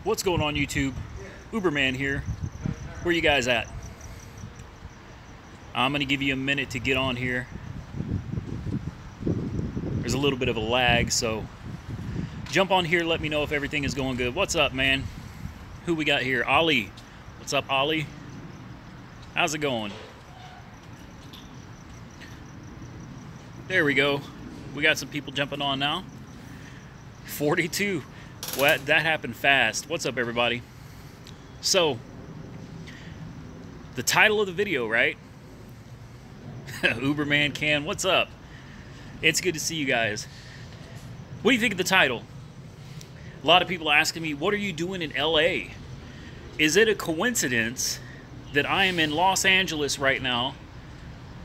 What's going on, YouTube? Uberman here. Where you guys at? I'm gonna give you a minute to get on here. There's a little bit of a lag, so jump on here, let me know if everything is going good. What's up, man? Who we got here? Ali. What's up, Ali? How's it going? There we go. We got some people jumping on now. 42. Well, that happened fast. What's up, everybody? So, the title of the video, right? Uberman Can, what's up? It's good to see you guys. What do you think of the title? A lot of people asking me, what are you doing in LA? Is it a coincidence that I am in Los Angeles right now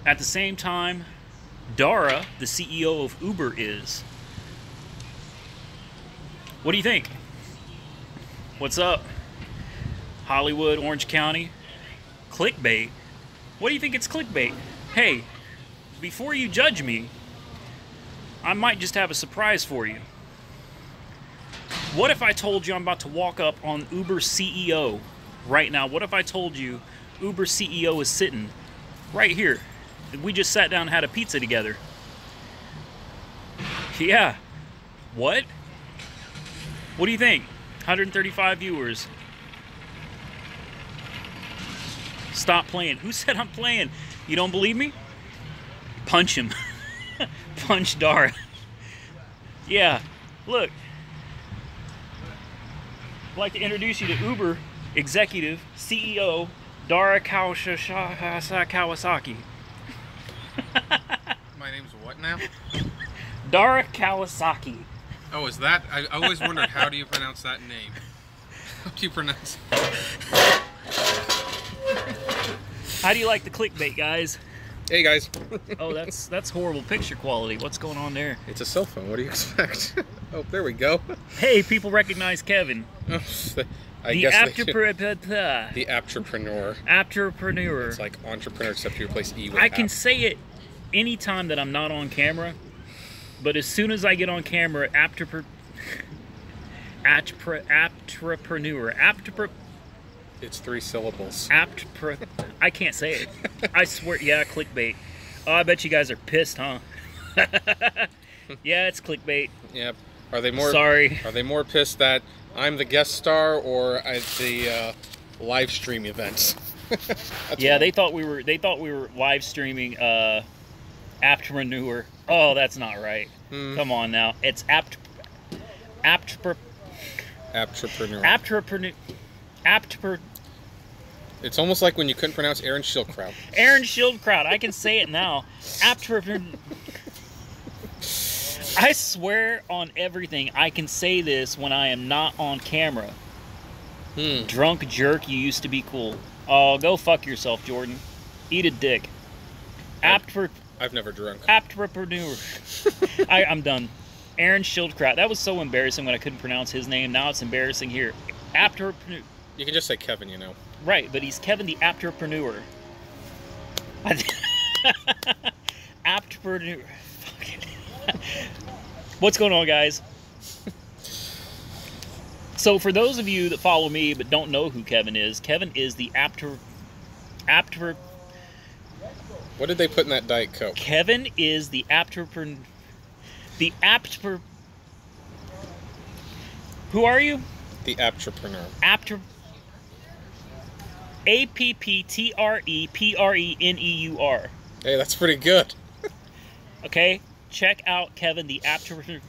at the same time Dara, the CEO of Uber, is? What do you think? What's up? Hollywood, Orange County. Clickbait? What do you think it's clickbait? Hey, before you judge me, I might just have a surprise for you. What if I told you I'm about to walk up on Uber's CEO right now? What if I told you Uber's CEO is sitting right here? We just sat down and had a pizza together. Yeah. What? What do you think? 135 viewers. Stop playing. Who said I'm playing? You don't believe me? Punch him. Punch Dara. Yeah, look. I'd like to introduce you to Uber executive CEO Dara Kawasaki. My name's what now? Dara Kawasaki. Oh, is that? I always wondered, how do you pronounce that name? How do you pronounce it? How do you like the clickbait, guys? Hey, guys. Oh, that's horrible picture quality. What's going on there? It's a cell phone. What do you expect? Oh, there we go. Hey, people recognize Kevin. Oh, The entrepreneur. Entrepreneur. It's like entrepreneur, except you replace E with I can say it anytime that I'm not on camera, but as soon as I get on camera, entrepreneur. It's 3 syllables. I can't say it. I swear. Yeah, clickbait. Oh, I bet you guys are pissed, huh? Yeah, it's clickbait. Yep. Are they more? Sorry. Are they more pissed that I'm the guest star or at the live stream events? Yeah, they thought we were live streaming Aptpreneur. Oh, that's not right. Come on now. It's Aptpreneur. It's almost like when you couldn't pronounce Aaron Schildkraut. Aaron Schildkraut. I can say it now. Aptpreneur. I swear on everything, I can say this when I am not on camera. Drunk jerk, you used to be cool. Oh, go fuck yourself, Jordan. Eat a dick. I've never drunk. Aptpreneur. I'm done. Aaron Schildkraut. That was so embarrassing when I couldn't pronounce his name. Now it's embarrassing here. Aptpreneur. You can just say Kevin, you know. Right, but he's Kevin the Aptpreneur. Aptpreneur. What's going on, guys? So for those of you that follow me but don't know who Kevin is the What did they put in that Diet Coke? Kevin is the Who are you? The Aptrepreneur. Aptrepeneur. Hey, that's pretty good. Okay, check out Kevin the Aptpreneur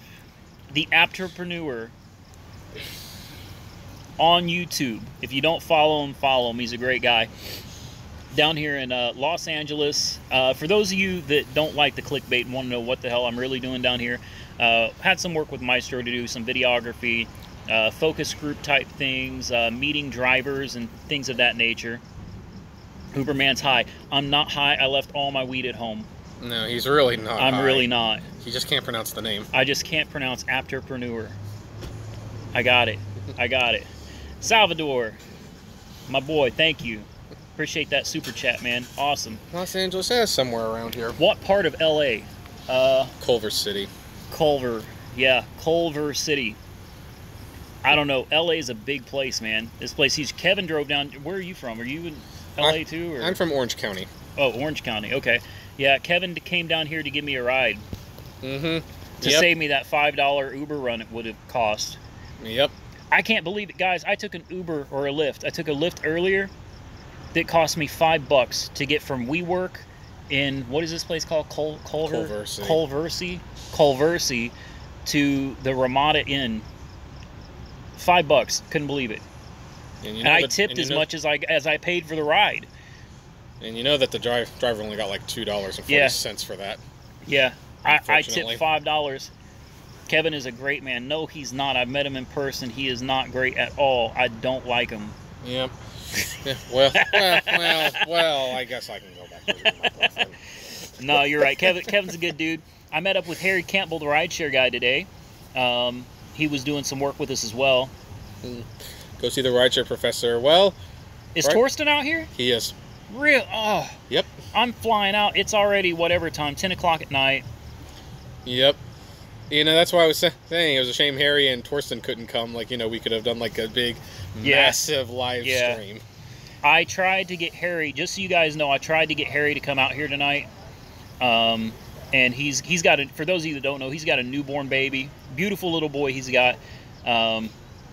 on YouTube. If you don't follow him. He's a great guy. Down here in Los Angeles. For those of you that don't like the clickbait and want to know what the hell I'm really doing down here, had some work with Maestro to do some videography, focus group type things, meeting drivers and things of that nature. Uberman's high. I'm not high. I left all my weed at home. No, he's really not. I'm really not. He just can't pronounce the name. I just can't pronounce Aptpreneur. I got it. I got it. Salvador, my boy, thank you. Appreciate that super chat, man. Awesome. Los Angeles is somewhere around here. What part of LA? Culver City. Culver. Yeah, Culver City. I don't know. LA is a big place, man. This place. Kevin drove down. Where are you from? Are you in LA too? Or? I'm from Orange County. Oh, Orange County. Okay. Yeah, Kevin came down here to give me a ride. Mm-hmm. To save me that $5 Uber run it would have cost. Yep. I can't believe it, guys. I took an Uber or a Lyft. I took a Lyft earlier that cost me $5 to get from WeWork in, what is this place called? Culvercy to the Ramada Inn. $5. Couldn't believe it. And I tipped as much as I paid for the ride. And you know that the driver only got like $2.40 for that. Yeah. I tipped $5. Kevin is a great man. No, he's not. I've met him in person. He is not great at all. I don't like him. Yep. Yeah, well, I guess I can go back to my girlfriend. No, you're right. Kevin's a good dude. I met up with Harry Campbell, the rideshare guy, today. He was doing some work with us as well. Go see the rideshare professor. Well, is Torsten out here? He is. Real? Oh. Yep. I'm flying out. It's already whatever time, 10 o'clock at night. Yep. You know, that's why I was saying it was a shame Harry and Torsten couldn't come. Like, you know, we could have done like a big, massive live stream. I tried to get Harry, just so you guys know, I tried to get Harry to come out here tonight. And he's got a, for those of you that don't know, he's got a newborn baby. Beautiful little boy he's got.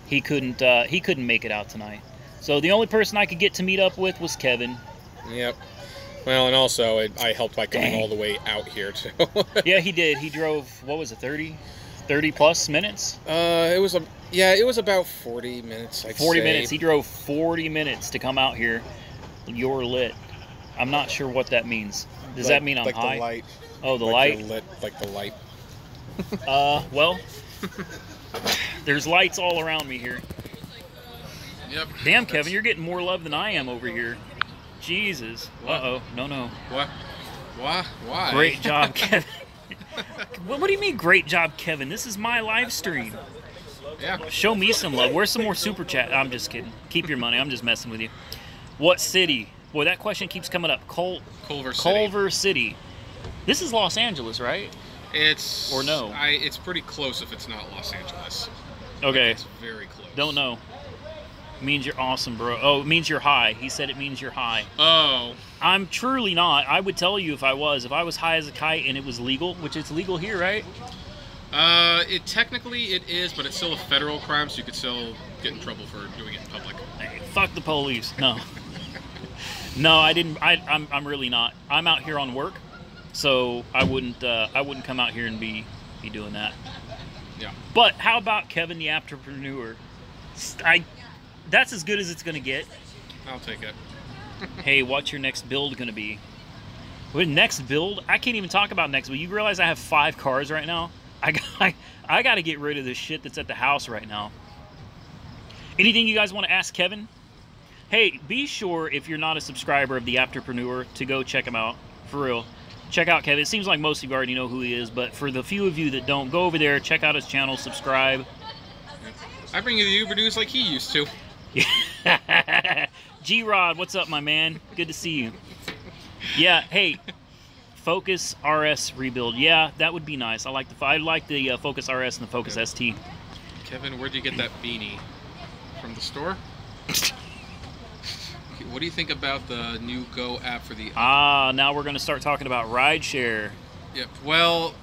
He couldn't make it out tonight. So the only person I could get to meet up with was Kevin. Yep. Well, and also I helped by coming all the way out here too. Yeah, he did. He drove, what was it, 30 plus minutes? It was about 40 minutes. 40 minutes. He drove 40 minutes to come out here. You're lit. I'm not sure what that means. Does that mean I'm like high? The light. Oh, the like light. You're lit, like the light. Well, there's lights all around me here. Yep. Damn, Kevin, you're getting more love than I am over here. Jesus. Uh-oh. No. What? Why? Great job, Kevin. What do you mean, great job, Kevin? This is my live stream. Yeah. Show me some love. Where's some more super chat? I'm just kidding. Keep your money. I'm just messing with you. What city? Boy, that question keeps coming up. Culver City. This is Los Angeles, right? It's... Or no? It's pretty close if it's not Los Angeles. Okay. It's very close. Don't know. Means you're awesome, bro. Oh, it means you're high. He said it means you're high. Oh. I'm truly not. I would tell you if I was. If I was high as a kite and it was legal, which it's legal here, right? It technically it is, but it's still a federal crime, so you could still get in trouble for doing it in public. Hey, fuck the police. No. No, I didn't. I'm really not. I'm out here on work, so I wouldn't come out here and be doing that. Yeah. But how about Kevin the Entrepreneur? That's as good as it's gonna get. I'll take it. Hey, what's your next build gonna be? What, next build? I can't even talk about next build. You realize I have 5 cars right now? I got to get rid of this shit that's at the house right now. Anything you guys want to ask Kevin? Hey, be sure if you're not a subscriber of the Entrepreneur to go check him out. For real. Check out Kevin. It seems like most of you already know who he is, but for the few of you that don't, go over there, check out his channel, subscribe. I bring you the Uber news like he used to. G-Rod, what's up, my man? Good to see you. Yeah, hey, Focus RS rebuild. Yeah, that would be nice. I like the Focus RS and the Focus ST. Kevin, where'd you get that beanie? From the store? What do you think about the new Go app for the... now we're going to start talking about rideshare. Yep. Well,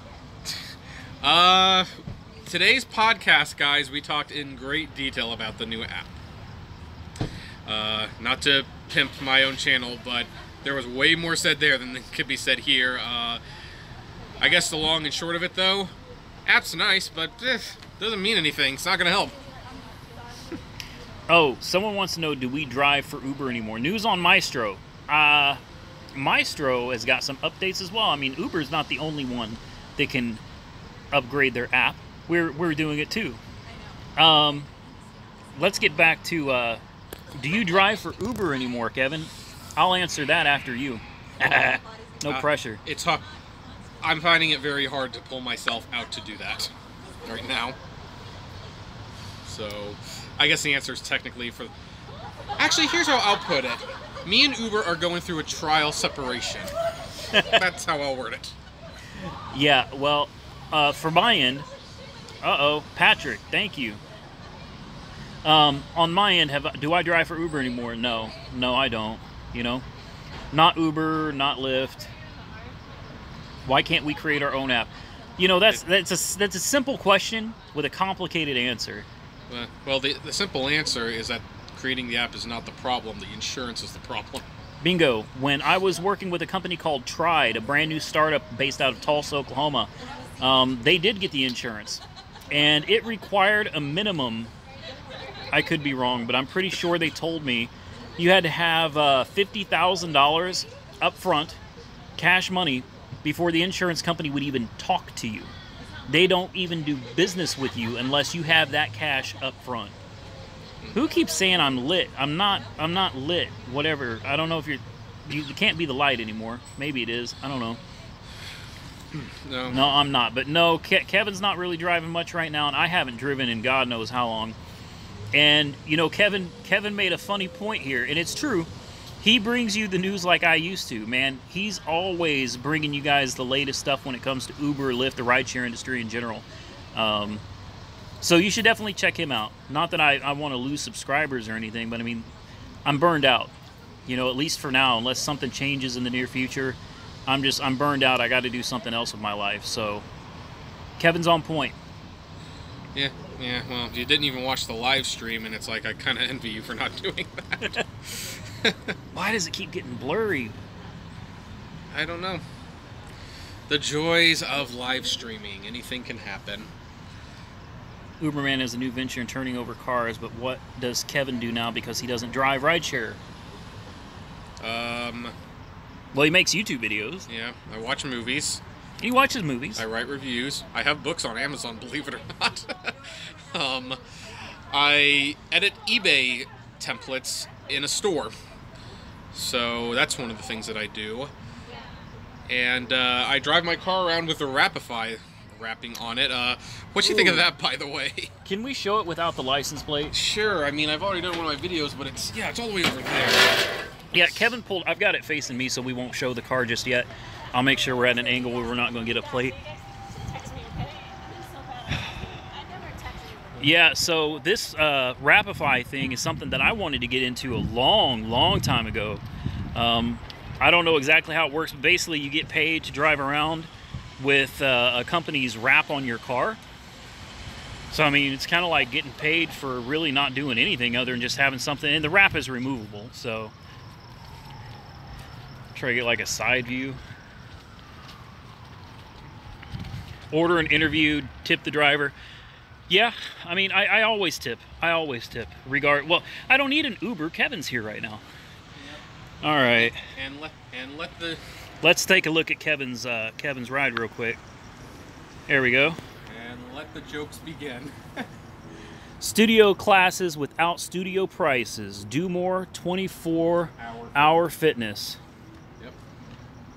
today's podcast, guys, we talked in great detail about the new app. Not to pimp my own channel, but there was way more said there than could be said here. I guess the long and short of it, though, app's nice, but doesn't mean anything. It's not going to help. Oh, someone wants to know, do we drive for Uber anymore? News on Maestro. Maestro has got some updates as well. I mean, Uber's not the only one that can upgrade their app. We're doing it too. Let's get back to... do you drive for Uber anymore, Kevin? I'll answer that after you. No pressure. It's hard. I'm finding it very hard to pull myself out to do that right now. So, I guess the answer is technically for... Actually, here's how I'll put it. Me and Uber are going through a trial separation. That's how I'll word it. Yeah, well, for my end... Uh-oh, Patrick, thank you. On my end, do I drive for Uber anymore? No, I don't. You know, not Uber, not Lyft. Why can't we create our own app? You know, that's a simple question with a complicated answer. Well, the simple answer is that creating the app is not the problem. The insurance is the problem. Bingo. When I was working with a company called Tride, a brand new startup based out of Tulsa, Oklahoma, they did get the insurance, and it required a minimum. I could be wrong, but I'm pretty sure they told me you had to have $50,000 up front, cash money, before the insurance company would even talk to you. They don't even do business with you unless you have that cash up front. Who keeps saying I'm lit? I'm not lit. Whatever. I don't know if you can't be the light anymore. Maybe it is. I don't know. No, I'm not. But no, Kevin's not really driving much right now, and I haven't driven in God knows how long. And, you know, Kevin made a funny point here, and it's true. He brings you the news like I used to, man. He's always bringing you guys the latest stuff when it comes to Uber, Lyft, the rideshare industry in general. So you should definitely check him out. Not that I want to lose subscribers or anything, but I mean, I'm burned out. You know, at least for now, unless something changes in the near future, I'm burned out. I got to do something else with my life. So Kevin's on point. Yeah, well, you didn't even watch the live stream, and it's like I kind of envy you for not doing that. Why does it keep getting blurry? I don't know. The joys of live streaming. Anything can happen. Uberman has a new venture in turning over cars, but what does Kevin do now because he doesn't drive rideshare? Well, he makes YouTube videos. Yeah, I watch movies. He watches movies. I write reviews. I have books on Amazon, believe it or not. I edit eBay templates in a store. So that's one of the things that I do. And I drive my car around with a Rapify wrapping on it. What do you think of that, by the way? Can we show it without the license plate? Sure. I mean, I've already done one of my videos, but it's all the way over there. Yeah, Kevin pulled... I've got it facing me, so we won't show the car just yet. I'll make sure we're at an angle where we're not going to get a plate. Yeah, so this Rapify thing is something that I wanted to get into a long time ago. I don't know exactly how it works, but basically you get paid to drive around with a company's wrap on your car. So, I mean, it's kind of like getting paid for really not doing anything other than just having something. And the wrap is removable, so... Try to get like a side view. Order an interview, tip the driver. Yeah, I mean, I always tip. I always tip. Well, I don't need an Uber. Kevin's here right now. Yep. All right. And let the... Let's take a look at Kevin's ride real quick. There we go. And let the jokes begin. Studio classes without studio prices. Do more 24-hour fitness. Yep.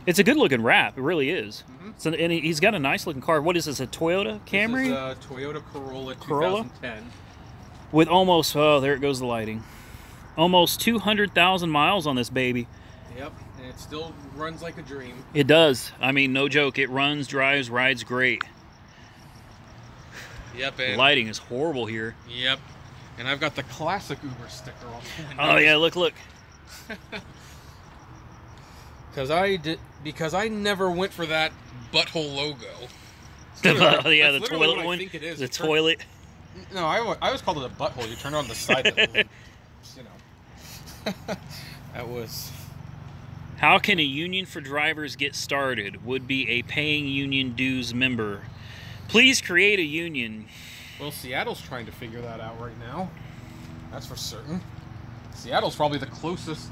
It's a good-looking wrap. It really is. Mm-hmm. So, and he's got a nice-looking car. What is this, a Toyota Camry? This is a Toyota Corolla 2010. With almost, oh, there it goes the lighting. Almost 200,000 miles on this baby. Yep, and it still runs like a dream. It does. I mean, no joke. It runs, drives, rides great. Yep. The lighting is horrible here. Yep. And I've got the classic Uber sticker on the window. Oh, yeah, look. Because I never went for that butthole logo. Yeah, the toilet one. I think it is. The toilet. No, I always called it a butthole. You turn it on the side that you know. That was... How can a union for drivers get started? Would be a paying union dues member. Please create a union. Well, Seattle's trying to figure that out right now. That's for certain. Seattle's probably the closest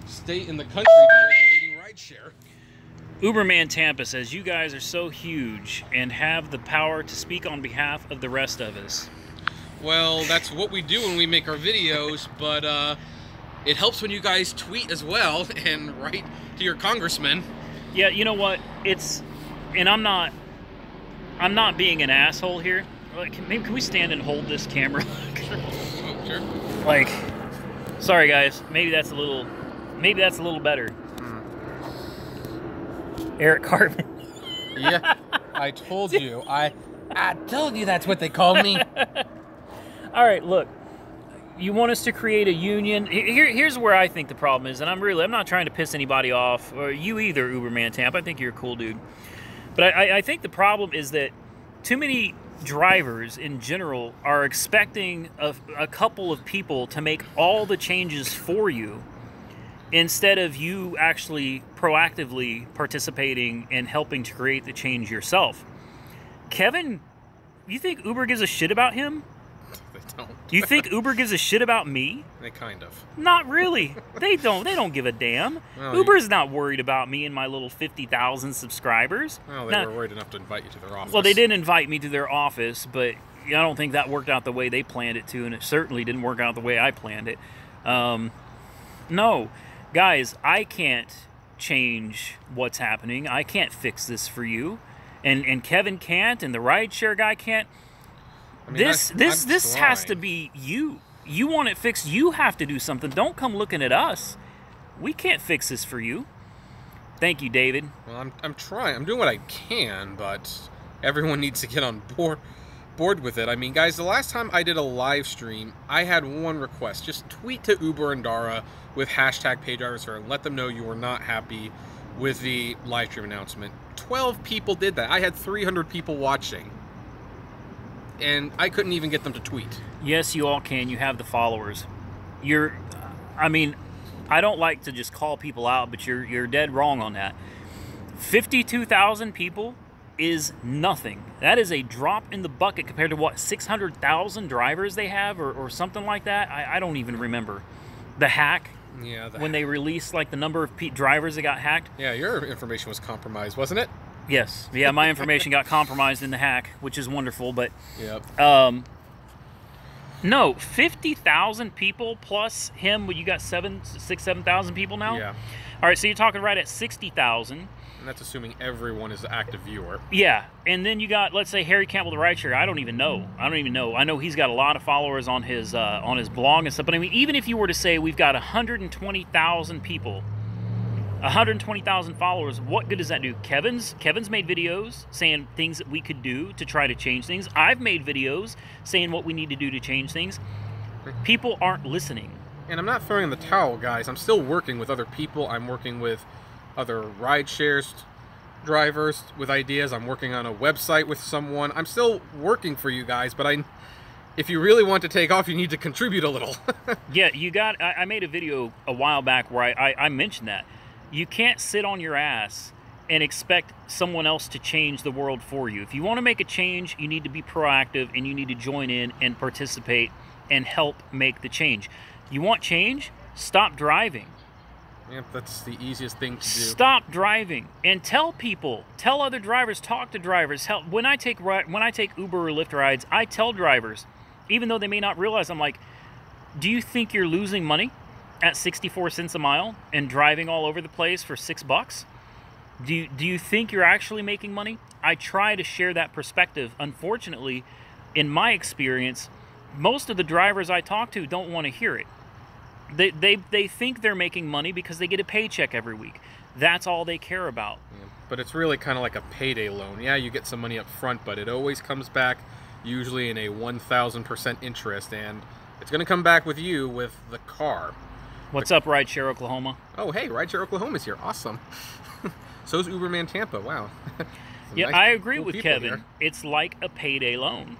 state in the country to regulating rideshare. Uberman Tampa says, you guys are so huge and have the power to speak on behalf of the rest of us. Well, that's what we do when we make our videos, but it helps when you guys tweet as well and write to your congressman. Yeah, you know what? And I'm not being an asshole here. Like, maybe can we stand and hold this camera? Oh, sure. Like, sorry guys, maybe that's a little better. Eric Cartman. Yeah, I told you. I told you that's what they called me. All right, look. You want us to create a union. Here's where I think the problem is, and I'm not trying to piss anybody off, or you either, Uberman Tamp. I think you're a cool dude. But I think the problem is that too many drivers in general are expecting a couple of people to make all the changes for you instead of you actually proactively participating and helping to create the change yourself. Kevin, you think Uber gives a shit about him? They don't. You think Uber gives a shit about me? They kind of. Not really. They don't give a damn. Well, Uber's not worried about me and my little 50,000 subscribers. Well, they were worried enough to invite you to their office. Well, they did invite me to their office, but I don't think that worked out the way they planned it to, and it certainly didn't work out the way I planned it. No. Guys, I can't change what's happening. I can't fix this for you. And Kevin can't, and the rideshare guy can't. I mean, this has to be you. You want it fixed, you have to do something. Don't come looking at us. We can't fix this for you. Thank you, David. Well, I'm trying. I'm doing what I can, but everyone needs to get on board with it. I mean, guys, the last time I did a live stream, I had one request. Just tweet to Uber and Dara with hashtag PayDriversFair and let them know you were not happy with the live stream announcement. 12 people did that. I had 300 people watching. And I couldn't even get them to tweet. Yes, you all can. You have the followers. I mean, I don't like to just call people out, but you're dead wrong on that. 52,000 people is nothing. That is a drop in the bucket compared to what, 600,000 drivers they have or something like that. I don't even remember. The hack. Yeah. When they released like the number of drivers that got hacked. Yeah, your information was compromised, wasn't it? Yes. Yeah, my information got compromised in the hack, which is wonderful, but yep. No, 50,000 people plus him. You got 7,000 people now? Yeah. All right, so you're talking right at 60,000. And that's assuming everyone is an active viewer. Yeah, and then you got, let's say, Harry Campbell, the rideshare. I don't even know. I know he's got a lot of followers on his blog and stuff. But I mean, even if you were to say we've got 120,000 people, 120,000 followers, what good does that do? Kevin's made videos saying things that we could do to try to change things. I've made videos saying what we need to do to change things. People aren't listening. And I'm not throwing in the towel, guys. I'm still working with other people. I'm working with other rideshares drivers with ideas. I'm working on a website with someone. I'm still working for you guys, but if you really want to take off, you need to contribute a little. Yeah, I made a video a while back where I mentioned that. You can't sit on your ass and expect someone else to change the world for you. If you want to make a change, you need to be proactive and you need to join in and participate and help make the change. You want change? Stop driving. Yep, that's the easiest thing to do. Stop driving and tell people, tell other drivers, talk to drivers. When I take Uber or Lyft rides, I tell drivers, even though they may not realize, I'm like, do you think you're losing money at 64 cents a mile and driving all over the place for $6? Do you think you're actually making money? I try to share that perspective. Unfortunately, in my experience, most of the drivers I talk to don't want to hear it. They think they're making money because they get a paycheck every week. That's all they care about. Yeah, but it's really kind of like a payday loan. Yeah, you get some money up front, but it always comes back usually in a 1,000% interest, and it's going to come back with you with the car. What's up, Rideshare Oklahoma? Oh, hey, Rideshare Oklahoma's here. Awesome. So's Uberman Tampa. Wow. Yeah, nice, I agree cool with Kevin. Here. It's like a payday loan.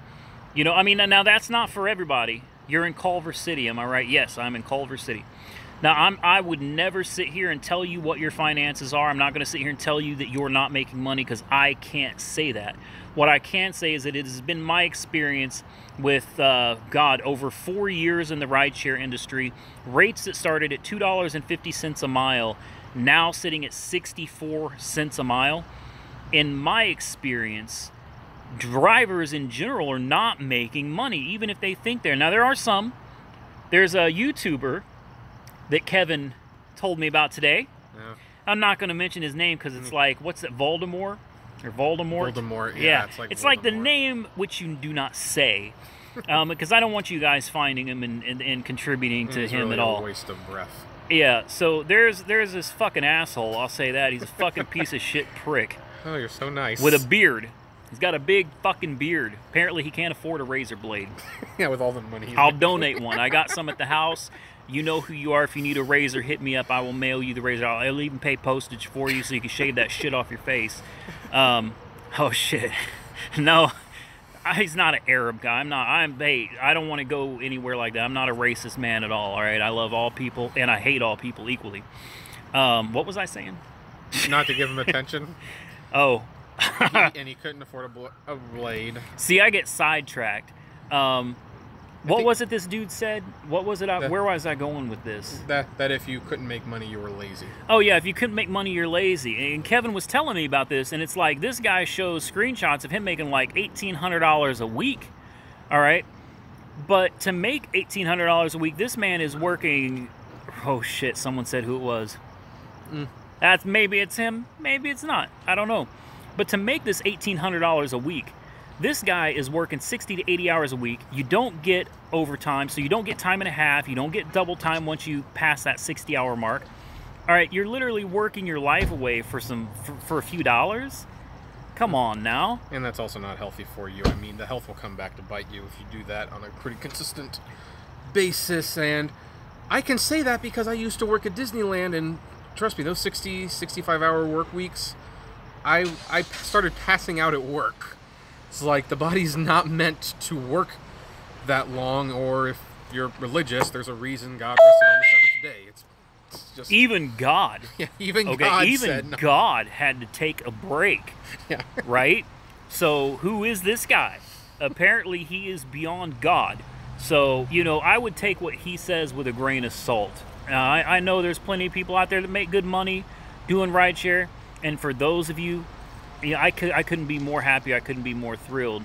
You know, I mean, now that's not for everybody. You're in Culver City, am I right? Yes, I'm in Culver City. Now, I would never sit here and tell you what your finances are. I'm not going to sit here and tell you that you're not making money because I can't say that. What I can say is that it has been my experience with, over 4 years in the rideshare industry, rates that started at $2.50 a mile, now sitting at 64 cents a mile. In my experience, drivers in general are not making money, even if they think they're. Now, there are some. There's a YouTuber that Kevin told me about today. Yeah. I'm not going to mention his name because it's like, what's it, Voldemort? Or Voldemort? Voldemort, yeah. It's like the name which you do not say. Because I don't want you guys finding him and contributing to him really at all. A waste of breath. Yeah, so there's this fucking asshole, I'll say that. He's a fucking piece of shit prick. Oh, you're so nice. With a beard. He's got a big fucking beard. Apparently he can't afford a razor blade. Yeah, with all the money. I'll donate one. I got some at the house. You know who you are. If you need a razor, hit me up. I will mail you the razor. I'll even pay postage for you so you can shave that shit off your face. Oh shit. No, he's not an Arab guy. I don't want to go anywhere like that. I'm not a racist man at all. All right. I love all people and I hate all people equally. What was I saying? Not to give him attention. Oh. And he couldn't afford a blade. See, I get sidetracked. What was it this dude said? What was it? Where was I going with this? That if you couldn't make money, you were lazy. Oh, yeah, if you couldn't make money, you're lazy. And Kevin was telling me about this, and it's like this guy shows screenshots of him making like $1,800 a week, all right? But to make $1,800 a week, this man is working... Oh, shit, someone said who it was. Maybe it's him, maybe it's not. I don't know. But to make this $1,800 a week, this guy is working 60 to 80 hours a week. You don't get overtime, so you don't get time and a half. You don't get double time once you pass that 60-hour mark. All right, you're literally working your life away for a few dollars. Come on now. And that's also not healthy for you. I mean, the health will come back to bite you if you do that on a pretty consistent basis. And I can say that because I used to work at Disneyland, and trust me, those 60, 65-hour work weeks, I started passing out at work. It's like the body's not meant to work that long, or if you're religious, there's a reason God rested on the 7th day. It's just... Even God. Yeah, even God said no. God had to take a break. Yeah. Right? So who is this guy? Apparently he is beyond God. So, you know, I would take what he says with a grain of salt. I know there's plenty of people out there that make good money doing rideshare. And for those of you, I couldn't be more happy. I couldn't be more thrilled.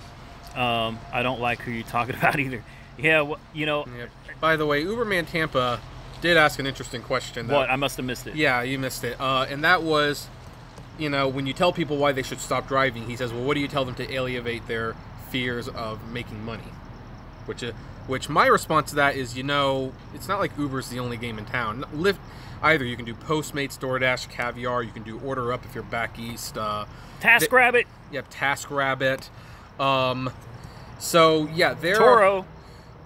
I don't like who you're talking about either. Yeah, well, you know. Yeah. By the way, Uberman Tampa did ask an interesting question. What? I must have missed it. Yeah, you missed it. And that was, you know, when you tell people why they should stop driving, he says, well, what do you tell them to alleviate their fears of making money? Which my response to that is, you know, it's not like Uber's the only game in town. Lyft, either you can do Postmates, DoorDash, Caviar. You can do Order Up if you're back east. TaskRabbit. Yep, TaskRabbit. So yeah, Toro.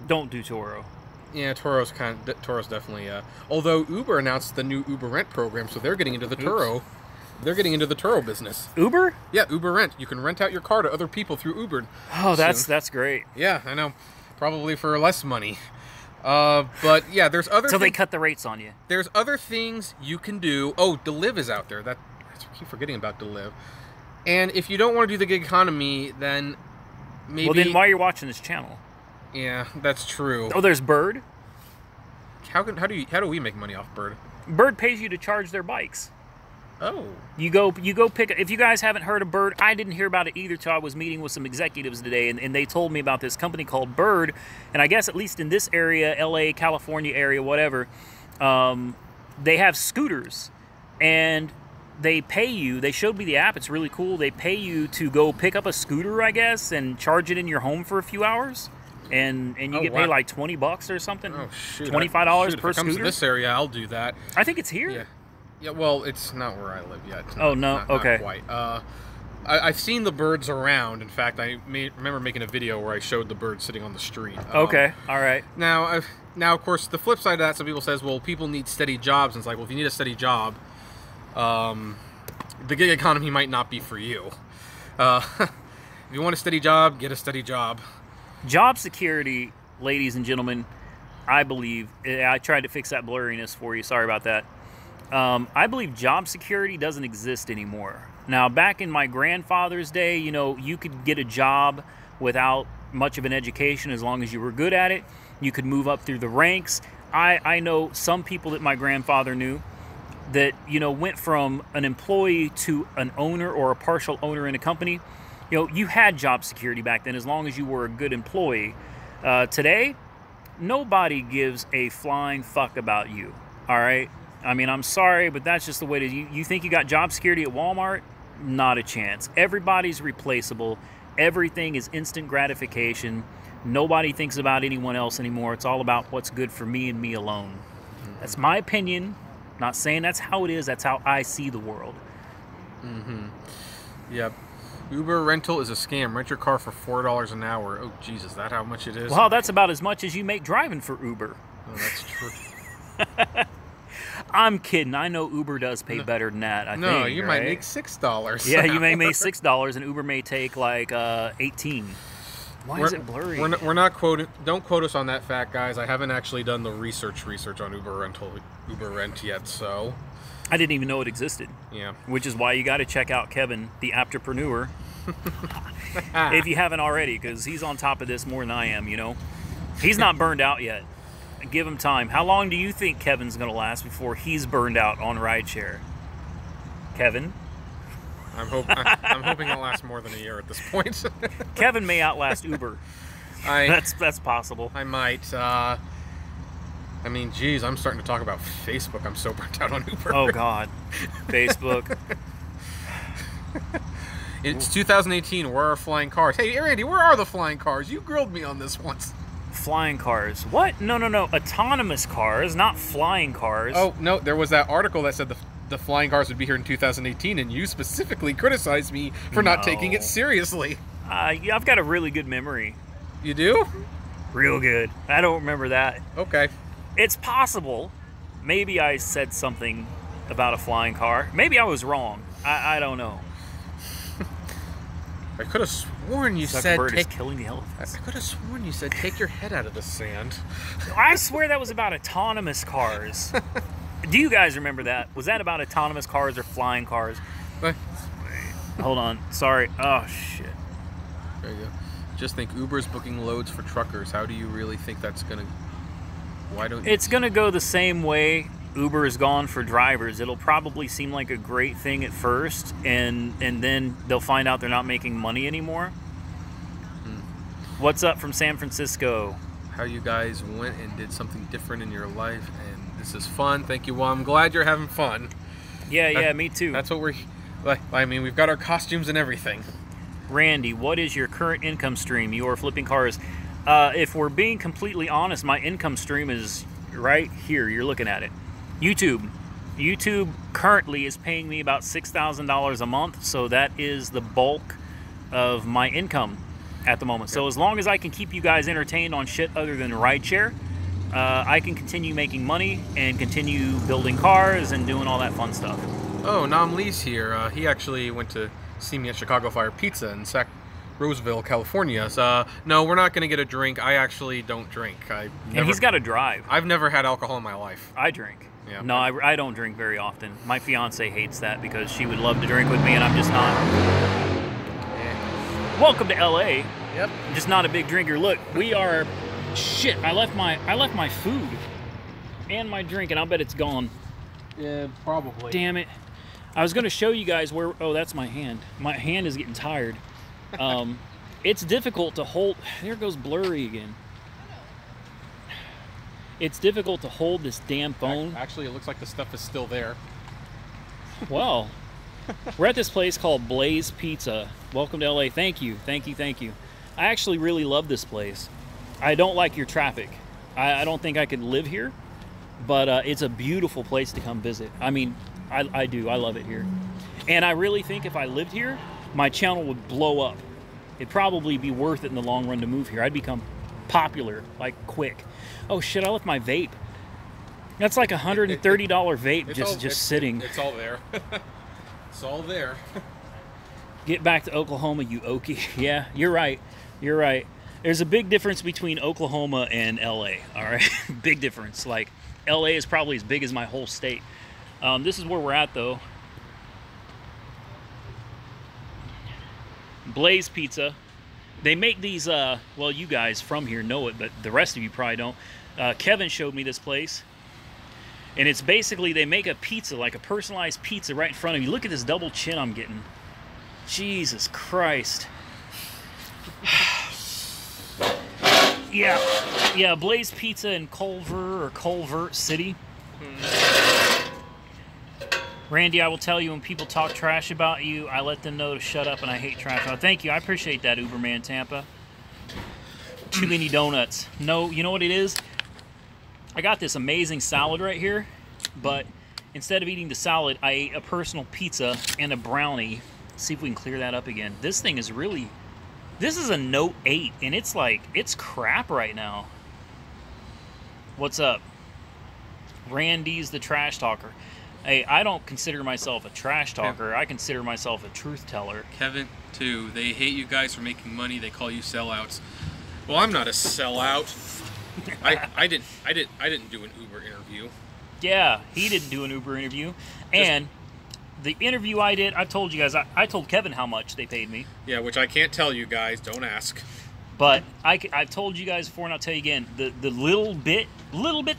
Don't do Toro. Yeah, Toro's definitely. Although Uber announced the new Uber Rent program, so they're getting into the Turo. They're getting into the Turo business. Uber? Yeah, Uber Rent. You can rent out your car to other people through Uber. Oh, that's great. Yeah, I know. Probably for less money. But yeah, there's other. So they cut the rates on you. There's other things you can do. Oh, Deliv is out there. I keep forgetting about Deliv. And if you don't want to do the gig economy, then maybe. Well, then why are you watching this channel? Yeah, that's true. Oh, there's Bird. How do we make money off Bird? Bird pays you to charge their bikes. Oh. You go pick. If you guys haven't heard of Bird, I didn't hear about it either till I was meeting with some executives today, and they told me about this company called Bird. And I guess at least in this area, LA, California area, whatever, they have scooters, and they pay you. They showed me the app. It's really cool. They pay you to go pick up a scooter, I guess, and charge it in your home for a few hours. And you get paid like $20 or something. Oh shoot! $25 per scooter. If it comes to this area, I'll do that. I think it's here. Yeah. Yeah, well, it's not where I live yet. Oh, no? Okay. Not quite. I've seen the birds around. In fact, I remember making a video where I showed the birds sitting on the street. Okay, all right. Now, of course, the flip side of that, some people says, well, people need steady jobs. And it's like, well, if you need a steady job, the gig economy might not be for you. If you want a steady job, get a steady job. Job security, ladies and gentlemen, I believe, I tried to fix that blurriness for you. Sorry about that. I believe job security doesn't exist anymore. Now, back in my grandfather's day, you know, you could get a job without much of an education as long as you were good at it. You could move up through the ranks. I know some people that my grandfather knew that, you know, went from an employee to an owner or a partial owner in a company. You know, you had job security back then as long as you were a good employee. Today, nobody gives a flying fuck about you, all right? I mean, I'm sorry, but that's just the way it is. You think you got job security at Walmart? Not a chance. Everybody's replaceable. Everything is instant gratification. Nobody thinks about anyone else anymore. It's all about what's good for me and me alone. That's my opinion. Not saying that's how it is. That's how I see the world. Mm-hmm. Yep. Uber rental is a scam. Rent your car for $4 an hour. Oh, Jesus, is that how much it is? Well, that's about as much as you make driving for Uber. Oh, that's true. I'm kidding. I know Uber does pay better than that. I think, you might make $6. Yeah, you may make $6, and Uber may take like 18. Why is it blurry? We're not quoting. Don't quote us on that fact, guys. I haven't actually done the research on Uber Rent yet, so. I didn't even know it existed. Yeah. Which is why you got to check out Kevin, the entrepreneur, if you haven't already, because he's on top of this more than I am. You know, he's not burned out yet. Give him time. How long do you think Kevin's going to last before he's burned out on rideshare? Kevin? I'm hoping it'll last more than a year at this point. Kevin may outlast Uber. That's possible. I might. I mean, geez, I'm starting to talk about Facebook. I'm so burnt out on Uber. Oh, God. Facebook. It's 2018. Where are flying cars? Hey, Randy, where are the flying cars? You grilled me on this once. Flying cars. What? No. Autonomous cars, not flying cars. Oh, no. There was that article that said the flying cars would be here in 2018, and you specifically criticized me for not taking it seriously. Yeah, I've got a really good memory. You do? Real good. I don't remember that. Okay. It's possible. Maybe I said something about a flying car. Maybe I was wrong. I don't know. I could have sworn you said killing the elephants. I could have sworn you said take your head out of the sand. I swear that was about autonomous cars. Do you guys remember that? Was that about autonomous cars or flying cars? Wait. Hold on. Sorry. Oh, shit. There you go. Just think, Uber's booking loads for truckers. How do you really think that's going to... Why don't you... It's going to go the same way Uber is gone for drivers. It'll probably seem like a great thing at first, and then they'll find out they're not making money anymore. What's up from San Francisco? How you guys went and did something different in your life, and this is fun. Thank you. Well, I'm glad you're having fun. Yeah, me too. That's what we're... I mean, we've got our costumes and everything. Randy, what is your current income stream? You are flipping cars. If we're being completely honest, my income stream is right here. You're looking at it. YouTube. YouTube currently is paying me about $6,000 a month, so that is the bulk of my income at the moment. So as long as I can keep you guys entertained on shit other than rideshare, I can continue making money and continue building cars and doing all that fun stuff. Oh, Nam Lee's here. He actually went to see me at Chicago Fire Pizza in Roseville, California. So, no, we're not going to get a drink. I actually don't drink. And he's got to drive. I've never had alcohol in my life. I drink. Yeah. No, I don't drink very often. My fiance hates that because she would love to drink with me, and I'm just not. Yeah. Welcome to LA. Yep. I'm just not a big drinker. Look, we are. Shit! I left my food and my drink, and I'll bet it's gone. Yeah, probably. Damn it! I was going to show you guys where. Oh, that's my hand. My hand is getting tired. It's difficult to hold. There goes blurry again. It's difficult to hold this damn phone. Actually, it looks like the stuff is still there. Well, we're at this place called Blaze Pizza. Welcome to LA. Thank you. I actually really love this place. I don't like your traffic. I don't think I could live here, but it's a beautiful place to come visit. I mean, I do. I love it here. And I really think if I lived here, my channel would blow up. It'd probably be worth it in the long run to move here. I'd become popular, like, quick. Oh shit, I left my vape. That's like $130 vape just sitting. It's all there. It's all there. Get back to Oklahoma, you Okie. Yeah, you're right. There's a big difference between Oklahoma and LA, all right? Big difference. Like, LA is probably as big as my whole state. This is where we're at, though. Blaze Pizza. They make these, well, you guys from here know it, but the rest of you probably don't. Kevin showed me this place. And it's basically, they make a pizza, like a personalized pizza right in front of you. Look at this double chin I'm getting. Jesus Christ. Yeah, Blaze Pizza in Culver City. Randy, I will tell you when people talk trash about you, I let them know to shut up, and I hate trash. Oh, thank you. I appreciate that, Uberman Tampa. Too many donuts. No, you know what it is? I got this amazing salad right here, but instead of eating the salad, I ate a personal pizza and a brownie. see if we can clear that up again. This thing is really... This is a Note 8, and it's like, it's crap right now. What's up? Randy's the trash talker. Hey, I don't consider myself a trash talker. I consider myself a truth teller. Kevin, too. They hate you guys for making money. They call you sellouts. Well, I'm not a sellout. I didn't do an Uber interview. Yeah, he didn't do an Uber interview. And the interview I did, I've told you guys, I told Kevin how much they paid me. Yeah, which I can't tell you guys. Don't ask. But I've told you guys before, and I'll tell you again, the little bit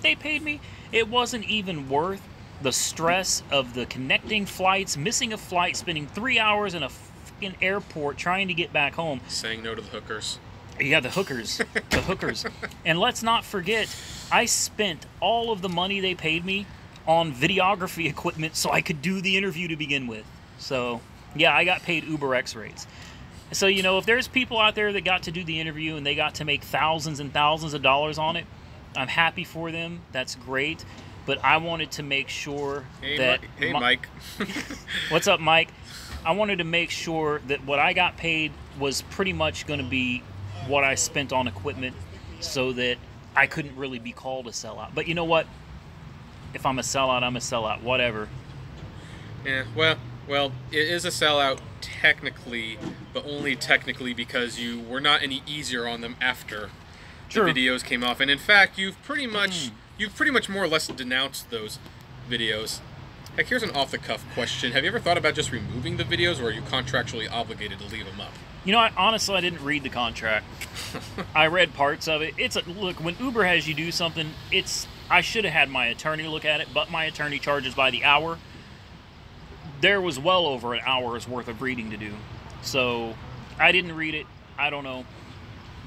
they paid me, it wasn't even worth the stress of the connecting flights, missing a flight, spending 3 hours in a fucking airport trying to get back home. Saying no to the hookers. Yeah, the hookers. The hookers. And let's not forget, I spent all of the money they paid me on videography equipment so I could do the interview to begin with. So, yeah, I got paid Uber X rates. So, you know, if there's people out there that got to do the interview and they got to make thousands and thousands of dollars on it, I'm happy for them. That's great. But I wanted to make sure that... Hey, Mike. What's up, Mike? I wanted to make sure that what I got paid was pretty much going to be what I spent on equipment so that I couldn't really be called a sellout. But you know what? If I'm a sellout, I'm a sellout. Whatever. Yeah, well, it is a sellout technically, but only technically because you were not any easier on them after the videos came off. And in fact, you've pretty much more or less denounced those videos. Heck, here's an off-the-cuff question. Have you ever thought about just removing the videos, or are you contractually obligated to leave them up? You know, honestly, I didn't read the contract. I read parts of it. Look, when Uber has you do something, I should have had my attorney look at it, but my attorney charges by the hour. There was well over an hour's worth of reading to do. So, I didn't read it. I don't know.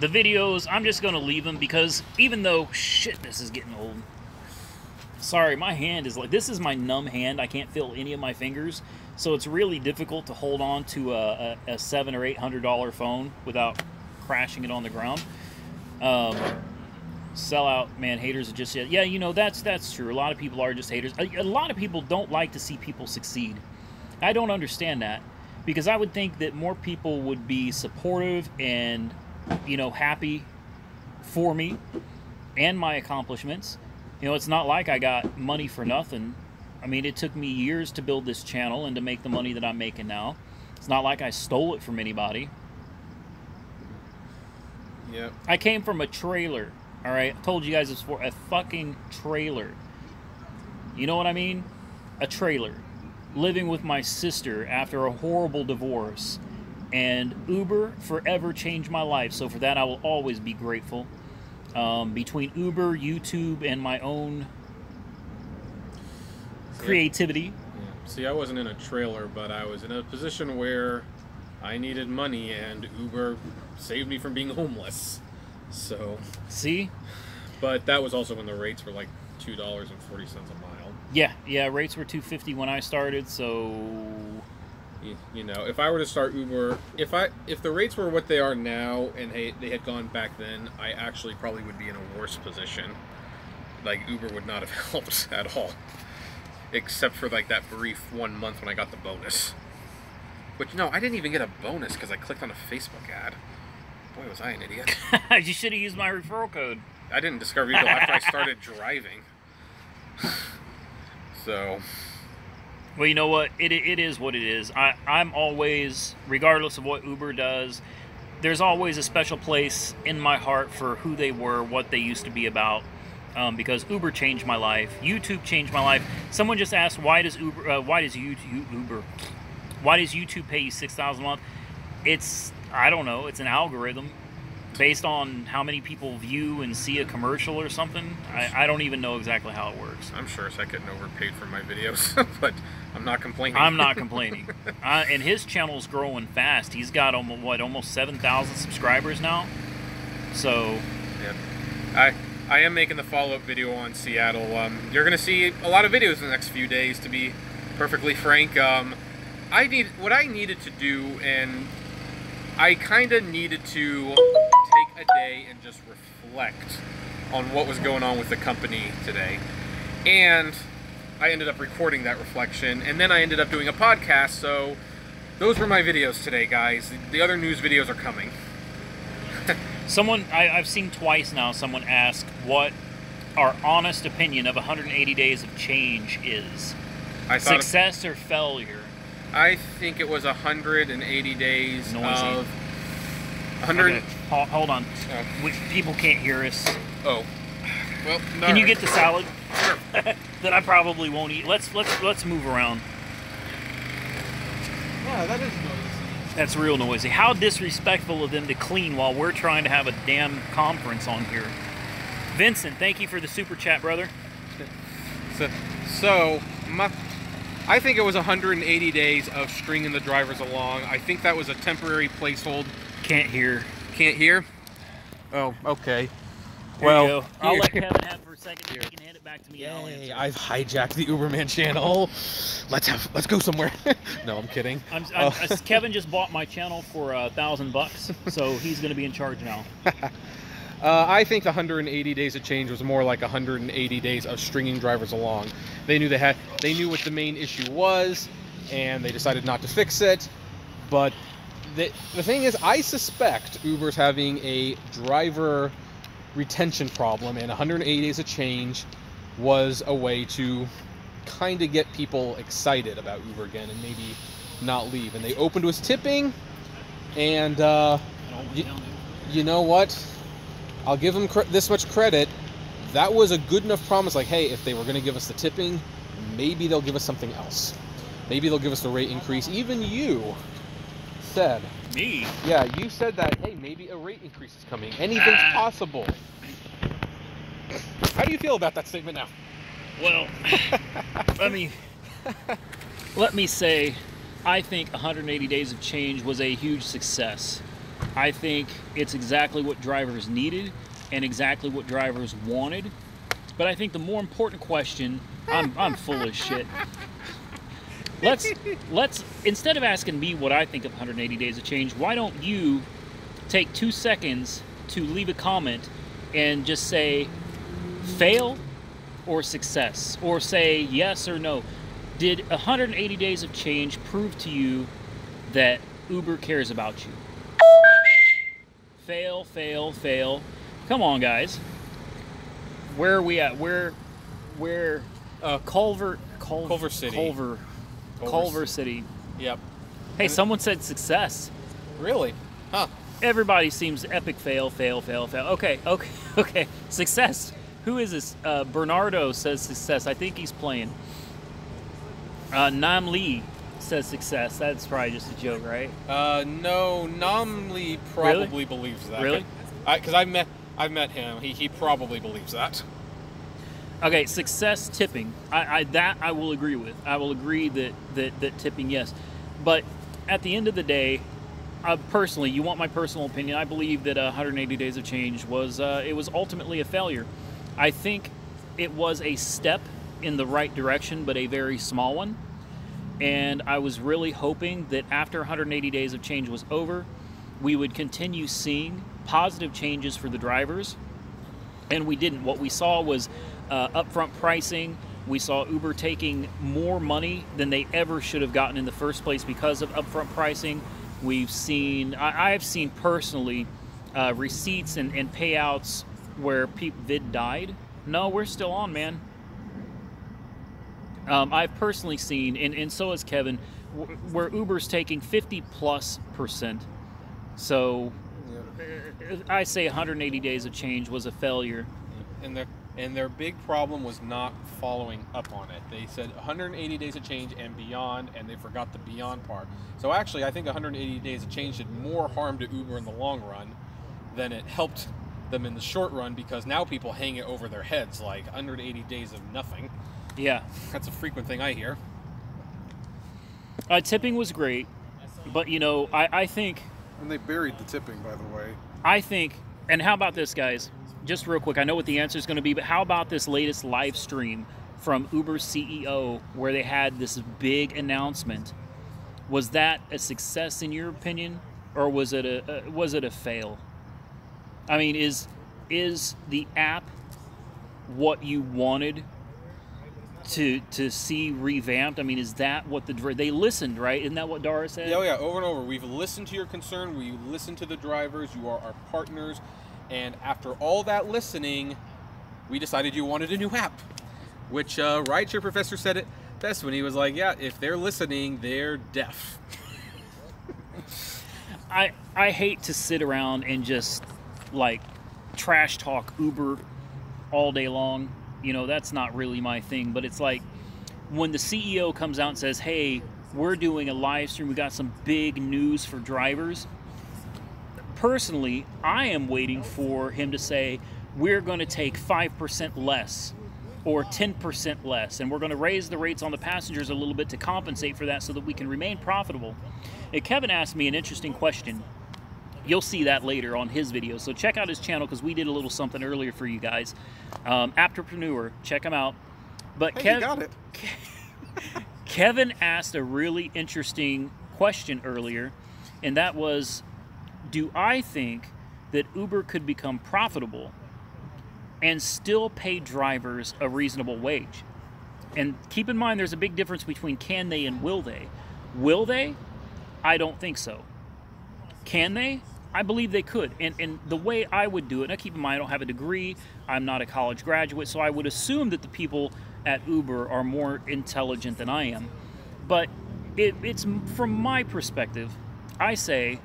The videos, I'm just going to leave them because even though, shit, this is getting old. Sorry, my hand is like, this is my numb hand. I can't feel any of my fingers. So it's really difficult to hold on to a $700 or $800 phone without crashing it on the ground. Sellout, man, haters are just, yeah, you know, that's true. A lot of people are just haters. A lot of people don't like to see people succeed. I don't understand that because I would think that more people would be supportive and, you know, happy for me and my accomplishments. You know, it's not like I got money for nothing. I mean, it took me years to build this channel and to make the money that I'm making now. It's not like I stole it from anybody. Yeah. I came from a trailer, all right? I told you guys this before, a fucking trailer. You know what I mean? A trailer. Living with my sister after a horrible divorce. And Uber forever changed my life, so for that I will always be grateful. Between Uber, YouTube, and my own creativity. Yeah. See, I wasn't in a trailer, but I was in a position where I needed money, and Uber saved me from being homeless. So. See? But that was also when the rates were like $2.40 a mile. Yeah, rates were $2.50 when I started, so. You know, if I were to start Uber, if the rates were what they are now and they had gone back then, I actually probably would be in a worse position. Like, Uber would not have helped at all. Except for, like, that brief 1 month when I got the bonus. But, no, I didn't even get a bonus because I clicked on a Facebook ad. Boy, was I an idiot. You should have used my referral code. I didn't discover it until after I started driving. So... Well, you know what? It is what it is. I'm always, regardless of what Uber does, there's always a special place in my heart for who they were, what they used to be about. Because Uber changed my life. YouTube changed my life. Someone just asked, why does YouTube pay you $6,000 a month? I don't know. It's an algorithm based on how many people view and see a commercial or something. I don't even know exactly how it works. I'm sure I'm getting overpaid for my videos, but I'm not complaining. I'm not complaining. And his channel's growing fast. He's got almost 7,000 subscribers now. So, yeah, I am making the follow-up video on Seattle. You're gonna see a lot of videos in the next few days. To be perfectly frank, what I needed to do, and I kind of needed to take a day and just reflect on what was going on with the company today. And I ended up recording that reflection, and then I ended up doing a podcast, so those were my videos today, guys. The other news videos are coming. I've seen twice now, someone ask what our honest opinion of 180 days of change is. Success or failure? I think it was 180 days Noisy. of... 100... Okay. Hold on. People can't hear us. Oh. Well, no. Can you get the salad? Sure. That I probably won't eat. Let's move around. Yeah, that is noisy. That's real noisy. How disrespectful of them to clean while we're trying to have a damn conference on here. Vincent, thank you for the super chat, brother. I think it was 180 days of stringing the drivers along. I think that was a temporary placehold. Can't hear. Can't hear? Oh, okay. Well, I'll let Kevin have it for a second. He can hand it back to me. Yay, I've hijacked the Uberman channel. Let's go somewhere. No, I'm kidding. Kevin just bought my channel for $1,000, so he's going to be in charge now. I think the 180 days of change was more like 180 days of stringing drivers along. They knew what the main issue was, and they decided not to fix it. But the thing is, I suspect Uber's having a driver retention problem, and 180 days of change was a way to kind of get people excited about Uber again and maybe not leave. And they opened with tipping, and you know what? I'll give them this much credit. That was a good enough promise. Like, hey, if they were going to give us the tipping, maybe they'll give us something else. Maybe they'll give us the rate increase. Even you said. Me? Yeah, you said that, hey, maybe a rate increase is coming. Anything's possible. How do you feel about that statement now? Well, let me say, I think 180 days of change was a huge success. I think it's exactly what drivers needed and exactly what drivers wanted. But I think the more important question, I'm full of shit. Let's instead of asking me what I think of 180 days of change, why don't you take 2 seconds to leave a comment and just say fail or success, or say yes or no. Did 180 days of change prove to you that Uber cares about you? Fail, fail, fail. Come on, guys. Where are we at? Where Culver City. Culver City. Yep. Hey, someone said success. Really? Huh. Everybody seems epic fail, fail, fail, fail. Okay. Success. Who is this? Bernardo says success. I think he's playing. Nam Lee says success. That's probably just a joke, right? No. Nam Lee probably believes that. Really? Because I've met him. He probably believes that. Okay, success tipping. I will agree with. I will agree that tipping, yes. But at the end of the day, personally, you want my personal opinion, I believe that 180 Days of Change was it was ultimately a failure. I think it was a step in the right direction, but a very small one. And I was really hoping that after 180 Days of Change was over, we would continue seeing positive changes for the drivers. And we didn't. What we saw was upfront pricing. We saw Uber taking more money than they ever should have gotten in the first place because of upfront pricing. We've seen, I've seen personally, receipts and payouts where vid died. No, we're still on, man. I've personally seen, and so has Kevin, where Uber's taking 50+%. So I say 180 Days of Change was a failure. And their big problem was not following up on it. They said 180 Days of Change and beyond, and they forgot the beyond part. So actually, I think 180 Days of Change did more harm to Uber in the long run than it helped them in the short run, because now people hang it over their heads like 180 days of nothing. Yeah. That's a frequent thing I hear. Tipping was great, but you know, I think... And they buried the tipping, by the way. I think, and how about this, guys? Just real quick, I know what the answer is going to be, but how about this latest live stream from Uber's CEO where they had this big announcement? Was that a success in your opinion, or was it a fail? I mean, is the app what you wanted to see revamped? I mean, is that what they listened, right? Isn't that what Dara said? Yeah, yeah, over and over. We've listened to your concern. We listened to the drivers. You are our partners. And after all that listening, we decided you wanted a new app. Which Rideshare Professor said it best when he was like, yeah, if they're listening, they're deaf. I hate to sit around and just, like, trash talk Uber all day long. You know, that's not really my thing. But it's like when the CEO comes out and says, hey, we're doing a live stream, we got some big news for drivers. Personally, I am waiting for him to say, we're going to take 5% less or 10% less, and we're going to raise the rates on the passengers a little bit to compensate for that so that we can remain profitable. And Kevin asked me an interesting question. You'll see that later on his video, so check out his channel because we did a little something earlier for you guys. Apptrepreneur, check him out. But Hey, you got it. Kevin asked a really interesting question earlier, and that was, do I think that Uber could become profitable and still pay drivers a reasonable wage? And keep in mind, there's a big difference between can they and will they. Will they? I don't think so. Can they? I believe they could. And the way I would do it, now keep in mind I don't have a degree, I'm not a college graduate, so I would assume that the people at Uber are more intelligent than I am. But it's from my perspective, I say,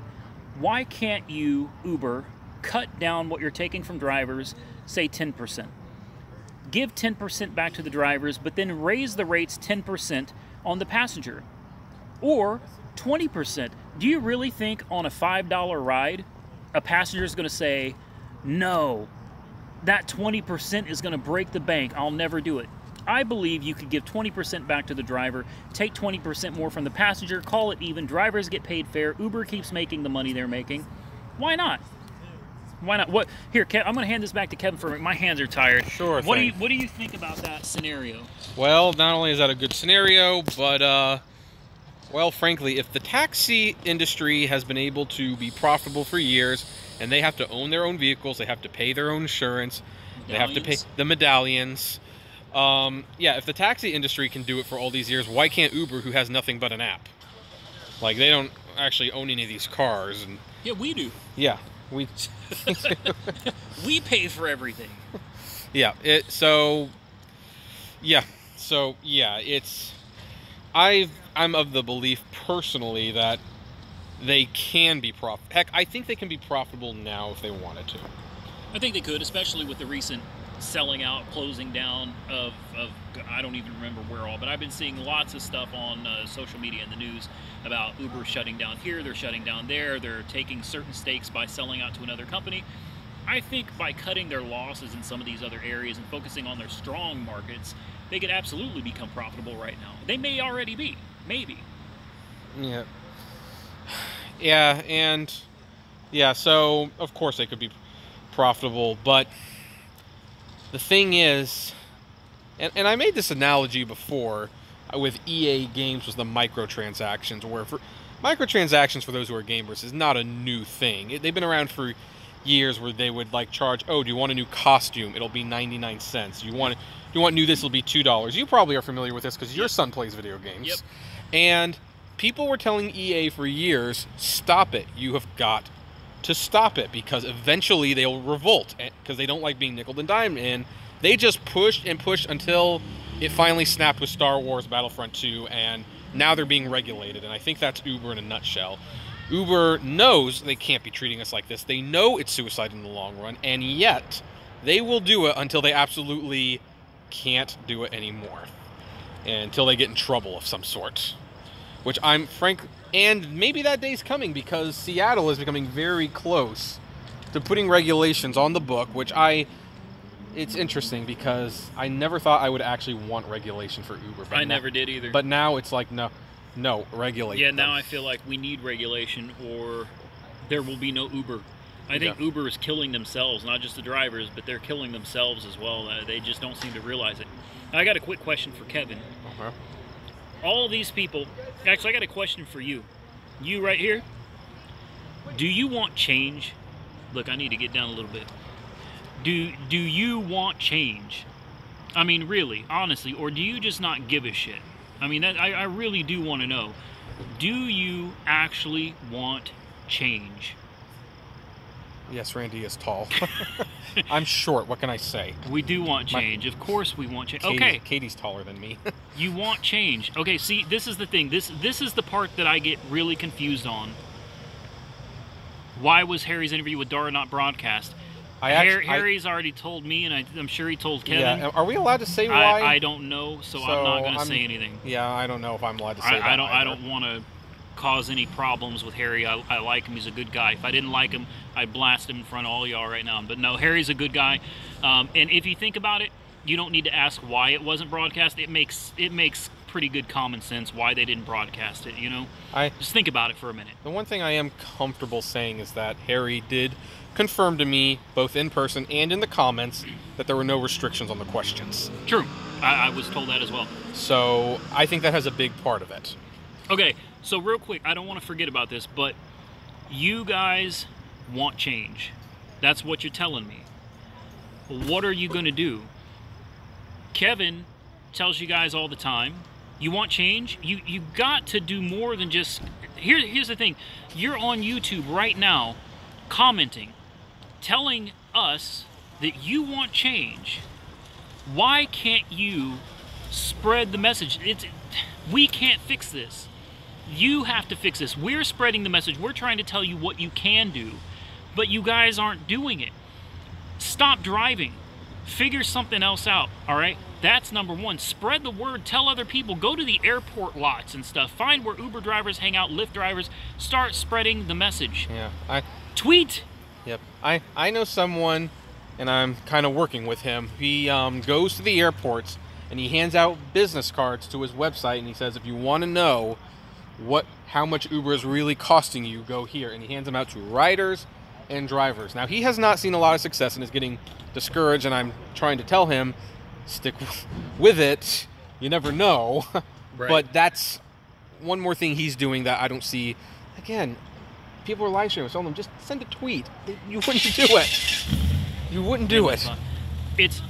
why can't you, Uber, cut down what you're taking from drivers, say 10%? Give 10% back to the drivers, but then raise the rates 10% on the passenger. Or 20%. Do you really think on a $5 ride, a passenger is going to say, no, that 20% is going to break the bank, I'll never do it? I believe you could give 20% back to the driver, take 20% more from the passenger, call it even, drivers get paid fair, Uber keeps making the money they're making. Why not? Why not? What? Here, Kev, I'm going to hand this back to Kevin for a minute. My hands are tired. Sure What thing. do you think about that scenario? Well, not only is that a good scenario, but well, frankly, if the taxi industry has been able to be profitable for years, and they have to own their own vehicles, they have to pay their own insurance, they have to pay the medallions. Yeah, if the taxi industry can do it for all these years, why can't Uber, who has nothing but an app? Like, they don't actually own any of these cars. And Yeah, we do. yeah, we We pay for everything. yeah, it's I'm of the belief personally that they can be Heck, I think they can be profitable now if they wanted to. I think they could, especially with the recent selling out, closing down of I don't even remember where all, but I've been seeing lots of stuff on social media and the news about Uber shutting down here, they're shutting down there, they're taking certain stakes by selling out to another company. I think by cutting their losses in some of these other areas and focusing on their strong markets, they could absolutely become profitable right now. They may already be, maybe. Yeah. Yeah, and yeah, so of course they could be profitable, but the thing is, and I made this analogy before with EA games was the microtransactions, where microtransactions for those who are gamers is not a new thing. They've been around for years, where they would like charge, oh, do you want a new costume? It'll be 99 cents. You want new this, it'll be $2. You probably are familiar with this because your son plays video games. Yep. And people were telling EA for years, stop it. You have got to stop it because eventually they'll revolt because they don't like being nickel and dimed. And they just pushed and pushed until it finally snapped with Star Wars Battlefront 2, and now they're being regulated. And I think that's Uber in a nutshell. Uber knows they can't be treating us like this. They know it's suicide in the long run, and yet they will do it until they absolutely can't do it anymore. And until they get in trouble of some sort. Which I'm frank, and maybe that day's coming because Seattle is becoming very close to putting regulations on the book, which it's interesting because I never thought I would actually want regulation for Uber. I never did either. But now it's like, no, regulate. Yeah, them. now I feel like we need regulation or there will be no Uber. I think Uber is killing themselves, not just the drivers, but they're killing themselves as well. They just don't seem to realize it. Now, I got a quick question for Kevin. Okay. All of these people, actually, I got a question for you. You right here, do you want change? Look, I need to get down a little bit. Do you want change? I mean, really, honestly, or do you just not give a shit? I mean, I really do want to know. Do you actually want change? Yes, Randy is tall. I'm short. What can I say? We do want change. Of course we want change. Katie, Okay. Katie's taller than me. You want change. Okay, see, this is the thing. This is the part that I get really confused on. Why was Harry's interview with Dara not broadcast? Harry's already told me, and I'm sure he told Kevin. Yeah. Are we allowed to say why? I don't know, so I'm not going to say anything. Yeah, I don't know if I'm allowed to say that. I don't want to cause any problems with Harry. I like him. He's a good guy. If I didn't like him, I'd blast him in front of all y'all right now. But no, Harry's a good guy. And if you think about it, you don't need to ask why it wasn't broadcast. It makes pretty good common sense why they didn't broadcast it, you know? Just think about it for a minute. The one thing I am comfortable saying is that Harry did confirm to me, both in person and in the comments, that there were no restrictions on the questions. True. I was told that as well. So I think that has a big part of it. Okay, so real quick, I don't want to forget about this, but you guys want change. That's what you're telling me. What are you going to do? Kevin tells you guys all the time, you want change? You got to do more than just... Here's the thing. You're on YouTube right now commenting, telling us that you want change. Why can't you spread the message? We can't fix this. You have to fix this. We're spreading the message. We're trying to tell you what you can do, but you guys aren't doing it. Stop driving. Figure something else out, all right? That's number one. Spread the word. Tell other people. Go to the airport lots and stuff. Find where Uber drivers hang out, Lyft drivers. Start spreading the message. Yeah. Tweet. Yep. I know someone, and I'm kind of working with him. He goes to the airports, and he hands out business cards to his website, and he says, if you want to know how much Uber is really costing you, go here. And he hands them out to riders and drivers. Now, he has not seen a lot of success and is getting discouraged, and I'm trying to tell him, stick with it. You never know. Right. But that's one more thing he's doing that I don't see. Again, people are live streaming. Telling them, just send a tweet. You wouldn't do it. You wouldn't do it. It's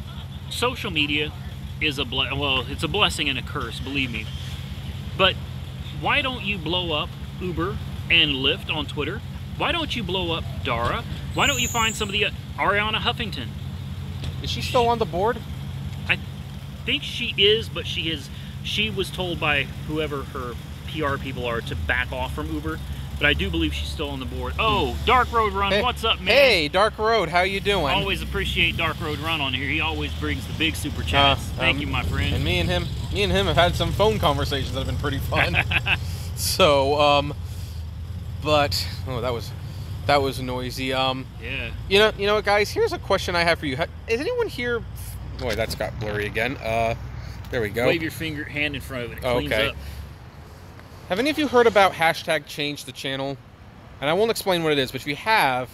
social media is it's a blessing and a curse, believe me. But why don't you blow up Uber and Lyft on Twitter? Why don't you blow up Dara? Why don't you find somebody, Ariana Huffington? Is she still on the board? I think she is, but she was told by whoever her PR people are to back off from Uber. But I do believe she's still on the board. Oh, Dark Road Run, hey, what's up, man? Hey, Dark Road, how you doing? Always appreciate Dark Road Run on here. He always brings the big super chats. Thank you, my friend. And me and him have had some phone conversations that have been pretty fun. So, but that was noisy. Yeah. You know what, guys? Here's a question I have for you. Is anyone here? Boy, that's got blurry again. There we go. Wave your hand in front of it. It cleans up. Have any of you heard about hashtag change the channel? And I won't explain what it is, but if you have,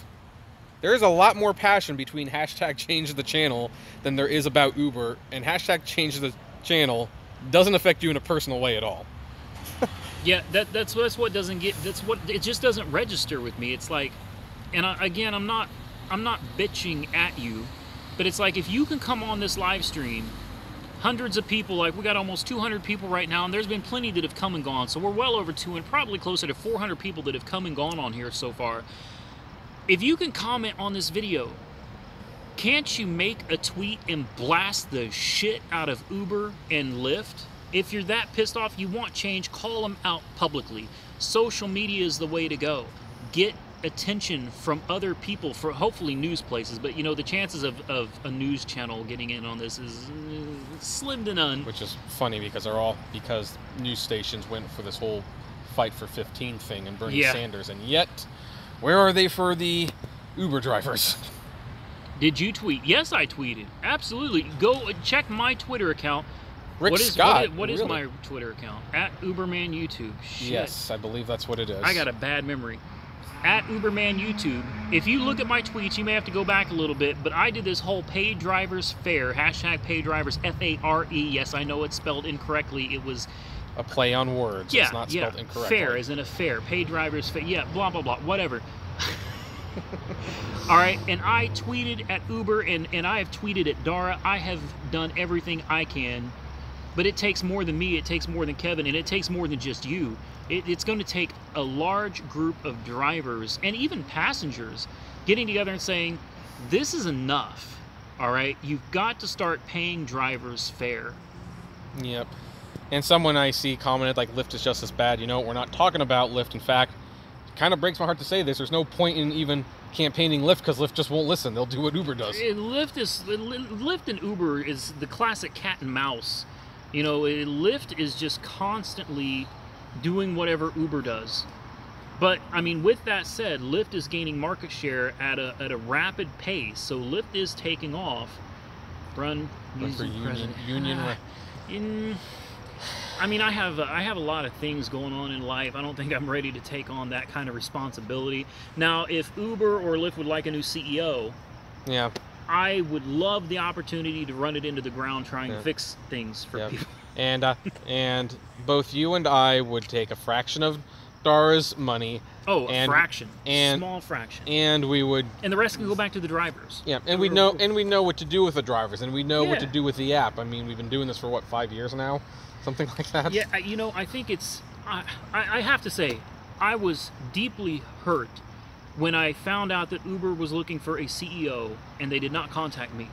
there is a lot more passion between hashtag change the channel than there is about Uber, and hashtag change the channel doesn't affect you in a personal way at all. Yeah, that's what doesn't get. That's what it just doesn't register with me. It's like, and again, I'm not bitching at you, but it's like if you can come on this live stream. Hundreds of people, like we got almost 200 people right now, and there's been plenty that have come and gone, so we're well over 200, probably closer to 400 people that have come and gone on here so far. If you can comment on this video, can't you make a tweet and blast the shit out of Uber and Lyft? If you're that pissed off, you want change, call them out publicly. Social media is the way to go. Get attention from other people, for hopefully news places, but you know the chances of a news channel getting in on this is slim to none. Which is funny because because news stations went for this whole fight for 15 thing and Bernie Sanders, and yet where are they for the Uber drivers? Did you tweet? Yes, I tweeted. Absolutely. Go check my Twitter account. Rick Scott. What is my Twitter account? @Uberman YouTube. Shit. Yes, I believe that's what it is. I got a bad memory. @Uberman YouTube. If you look at my tweets, you may have to go back a little bit, but I did this whole paid drivers fair, hashtag paid drivers, FARE. Yes, I know it's spelled incorrectly. It was a play on words. Yeah, it's not spelled incorrectly. Fair as in a fair. Paid drivers fair. Yeah, blah, blah, blah, whatever. All right, and I tweeted at Uber and I have tweeted at Dara. I have done everything I can, but it takes more than me. It takes more than Kevin, and it takes more than just you. It's going to take a large group of drivers and even passengers getting together and saying, this is enough. All right, you've got to start paying drivers fair. Yep. And someone I see commented like Lyft is just as bad. You know, we're not talking about Lyft. In fact, it kind of breaks my heart to say this. There's no point in even campaigning Lyft because Lyft just won't listen. They'll do what Uber does. Lyft and Uber is the classic cat and mouse. You know, Lyft is just constantly doing whatever Uber does. But I mean, with that said, Lyft is gaining market share at a rapid pace. So Lyft is taking off. Run for union. I mean, I have a lot of things going on in life. I don't think I'm ready to take on that kind of responsibility. Now, if Uber or Lyft would like a new CEO, yeah, I would love the opportunity to run it into the ground, trying to fix things for people. And both you and I would take a fraction of Dara's money. Oh, a fraction, small fraction, and we would, and the rest can go back to the drivers. Yeah, and we know what to do with the drivers, and we know what to do with the app. I mean, we've been doing this for what, 5 years now, something like that. Yeah, you know, I think it's. I have to say, I was deeply hurt when I found out that Uber was looking for a CEO and they did not contact me.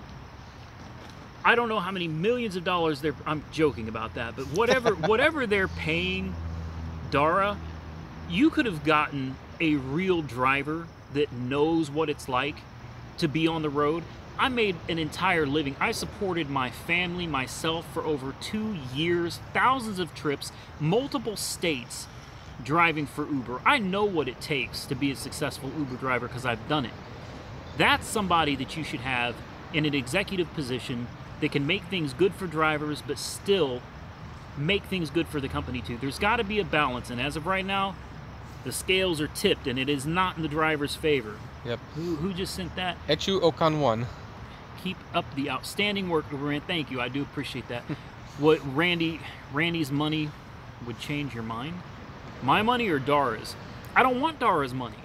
I don't know how many millions of dollars I'm joking about that, but whatever they're paying Dara, you could have gotten a real driver that knows what it's like to be on the road. I made an entire living. I supported my family, myself, for over 2 years, thousands of trips, multiple states, driving for Uber. I know what it takes to be a successful Uber driver because I've done it. That's somebody that you should have in an executive position that can make things good for drivers, but still make things good for the company too. There's got to be a balance, and as of right now, the scales are tipped, and it is not in the driver's favor. Yep. Who just sent that? Echu Okan1. Keep up the outstanding work, Rand. Thank you. I do appreciate that. What Randy's money would change your mind? My money or Dara's? I don't want Dara's money.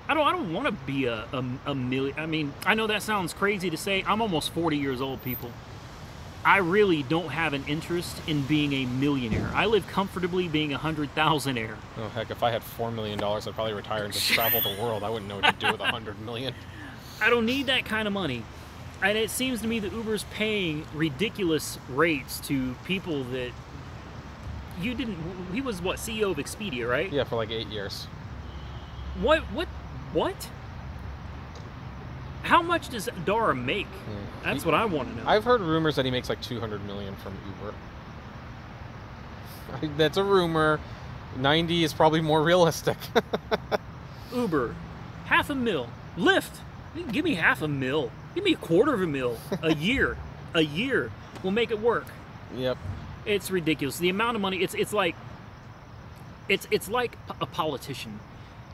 I don't want to be a million. I mean, I know that sounds crazy to say. I'm almost 40 years old, people. I really don't have an interest in being a millionaire. I live comfortably being a 100,000-aire. Oh, heck, if I had $4 million, I'd probably retire and just travel the world. I wouldn't know what to do with $100 million. I don't need that kind of money. And it seems to me that Uber's paying ridiculous rates to people that you didn't... He was, what, CEO of Expedia, right? Yeah, for like 8 years. What? How much does Dara make? That's what I want to know. I've heard rumors that he makes like $200 million from Uber. That's a rumor. 90 is probably more realistic. Uber, $500,000. Lyft, give me $500,000. Give me $250,000 a year. A year will make it work. Yep. It's ridiculous. The amount of money. It's like a politician,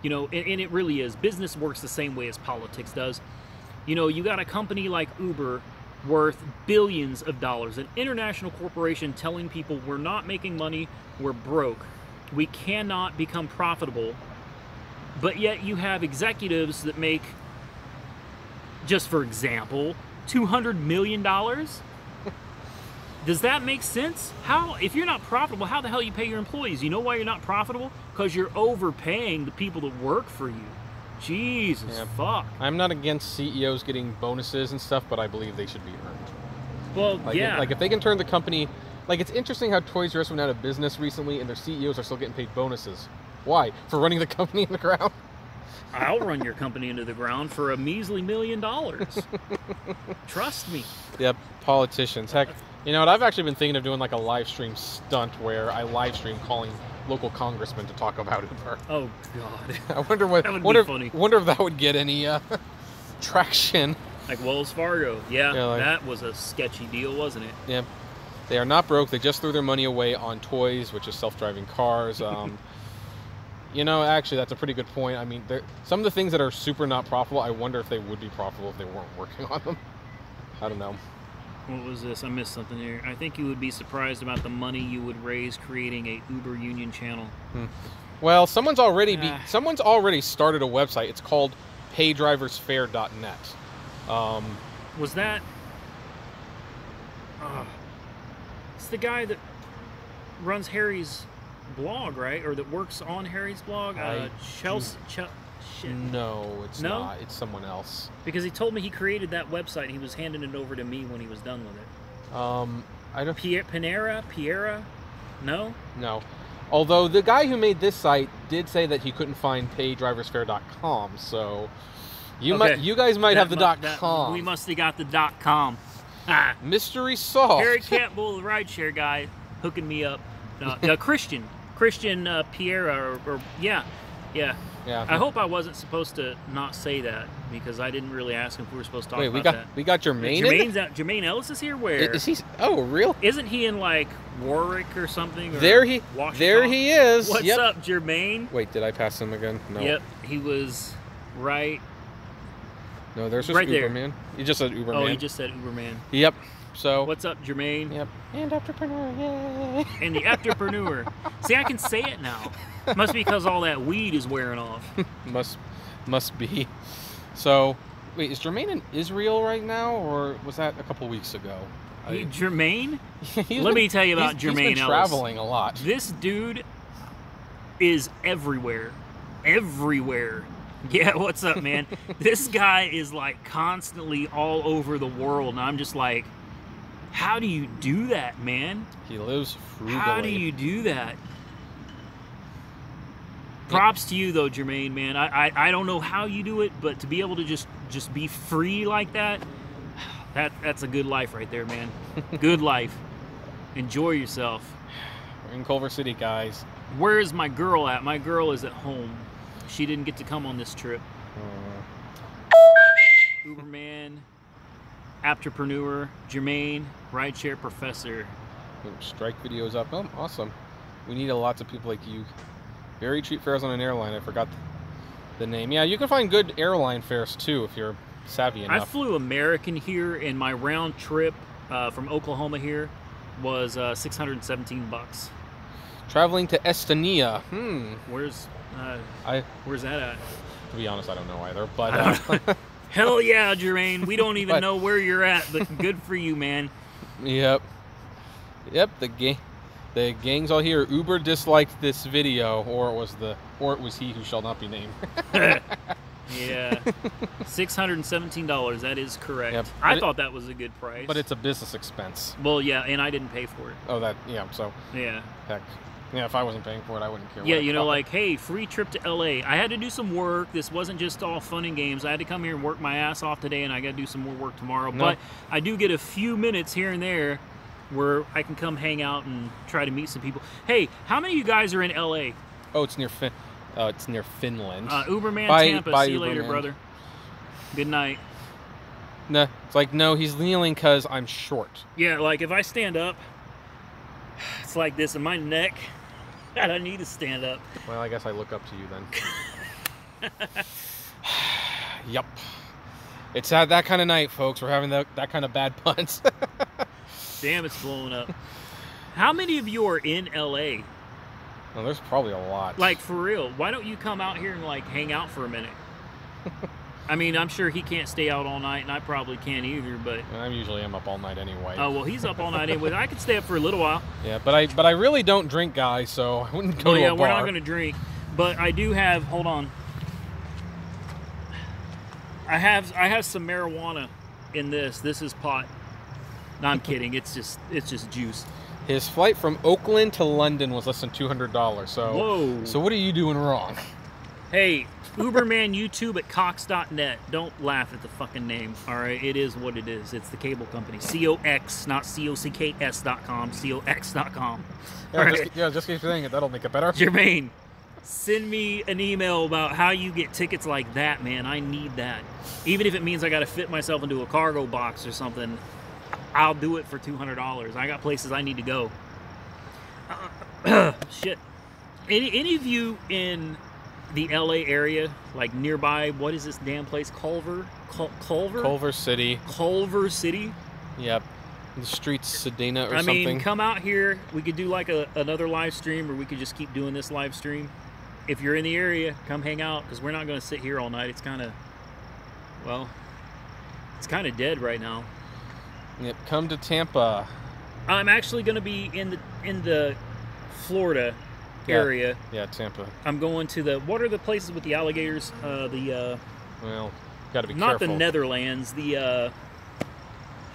you know, and it really is. Business works the same way as politics does. You know, you got a company like Uber worth billions of dollars, an international corporation telling people we're not making money, we're broke, we cannot become profitable, but yet you have executives that make, just for example, $200 million? Does that make sense? How, if you're not profitable, how the hell you pay your employees? You know why you're not profitable? Because you're overpaying the people that work for you. Jesus, fuck. I'm not against CEOs getting bonuses and stuff, but I believe they should be earned. Well, Like if they can turn the company... Like, it's interesting how Toys R Us went out of business recently and their CEOs are still getting paid bonuses. Why? For running the company in the ground? I'll run your company into the ground for a measly $1 million. Trust me. Yep, politicians. Heck, you know what? I've actually been thinking of doing like a live stream stunt where I live stream calling local congressmen to talk about Uber. Oh God! I wonder what. That would be funny. Wonder if that would get any traction. Like Wells Fargo. Yeah, like, that was a sketchy deal, wasn't it? Yeah. They are not broke. They just threw their money away on toys, which is self-driving cars. You know, actually, that's a pretty good point. I mean, some of the things that are super not profitable, I wonder if they would be profitable if they weren't working on them. I don't know. What was this? I missed something here. I think you would be surprised about the money you would raise creating a Uber Union channel. Well, someone's already started a website. It's called paydriversfair.net. Was that? It's the guy that runs Harry's blog, right? Or that works on Harry's blog? Chelsea. Shit. No, it's No? not. It's someone else. Because he told me he created that website and he was handing it over to me when he was done with it. I don't. Piera? No? No. Although the guy who made this site did say that he couldn't find paydriversfair.com, so you guys might have the .com. We must have got the .com. Ah. Mystery solved. Harry Campbell, the rideshare guy, hooking me up. Christian Piera, or yeah. Yeah. I hope I wasn't supposed to not say that because I didn't really ask him if we were supposed to talk about that. We got Jermaine. Jermaine Ellis is here. Where is he? Oh, real? Isn't he in like Warwick or something? Or there he is. What's up, Jermaine? Wait, did I pass him again? No. Yep, he was right. No, there's just right Uberman. there. He just said Uberman. Oh, he just said Uberman. Yep. So. What's up, Jermaine? Yep. And entrepreneur. Yay. And the entrepreneur. See, I can say it now. Must be because all that weed is wearing off. Must be. So, wait, is Jermaine in Israel right now, or was that a couple weeks ago? Jermaine? Let me tell you about Jermaine He's been Ellis. traveling a lot. This dude is everywhere. Everywhere. Yeah, what's up, man? This guy is like constantly all over the world, and I'm just like, how do you do that, man? He lives frugally. How do you do that? Props to you, though, Jermaine, man. I don't know how you do it, but to be able to just be free like that's a good life right there, man. Good life. Enjoy yourself. We're in Culver City, guys. Where is my girl at? My girl is at home. She didn't get to come on this trip. Uberman, entrepreneur, Jermaine, rideshare professor. Strike videos up. Oh, awesome. We need lots of people like you. Very cheap fares on an airline. I forgot the name. Yeah, you can find good airline fares too if you're savvy enough. I flew American here, and my round trip from Oklahoma here was $617. Traveling to Estonia. Where's that at? To be honest, I don't know either. But hell yeah, Jermaine. We don't even know where you're at, but good for you, man. Yep. The gang's all here. Uber disliked this video, or it was he who shall not be named. Yeah, $617. That is correct. Yep. I thought that was a good price. But it's a business expense. Well, yeah, and I didn't pay for it. Oh, so. Yeah. Heck. Yeah, if I wasn't paying for it, I wouldn't care. Yeah, you know, like, hey, free trip to LA. I had to do some work. This wasn't just all fun and games. I had to come here and work my ass off today, and I got to do some more work tomorrow. No. But I do get a few minutes here and there where I can come hang out and try to meet some people. Hey, how many of you guys are in LA? Oh, it's near Finland. Uberman Tampa. Bye, See you later, Uberman. brother. Good night. No, it's like, no, he's kneeling because I'm short. Yeah, like if I stand up, it's like this in my neck. I don't need to stand up. Well, I guess I look up to you then. Yep. It's that kind of night, folks. We're having that kind of bad puns. Damn, it's blowing up. How many of you are in LA? Well, there's probably a lot. Like, for real, why don't you come out here and, like, hang out for a minute? I mean, I'm sure he can't stay out all night, and I probably can't either, but... I usually am up all night anyway. Oh, well, he's up all night anyway. I could stay up for a little while. Yeah, but I really don't drink, guys, so I wouldn't go to a bar. We're not going to drink. But I do have... Hold on. I have some marijuana in this. This is pot. No, I'm kidding. It's just juice. His flight from Oakland to London was less than $200. So, whoa. So what are you doing wrong? Hey, Uberman YouTube at cox.net. Don't laugh at the fucking name, all right? It is what it is. It's the cable company. COX, not COCKS.com, COX.com. Yeah, just keep saying it. That'll make it better. Jermaine, send me an email about how you get tickets like that, man. I need that. Even if it means I got to fit myself into a cargo box or something, I'll do it for $200. I got places I need to go. Shit. Any of you in the LA area, like nearby, what is this damn place? Culver? Culver City. Culver City? Yep. The streets, Sedena or something. I mean, something. come out here. We could do like another live stream, or we could just keep doing this live stream. If you're in the area, come hang out, because we're not going to sit here all night. It's kind of Well, it's kind of dead right now. Yep, come to Tampa. I'm actually going to be in the Florida area. Yeah, Tampa. I'm going to what are the places with the alligators? Well, got to be not careful. the Netherlands.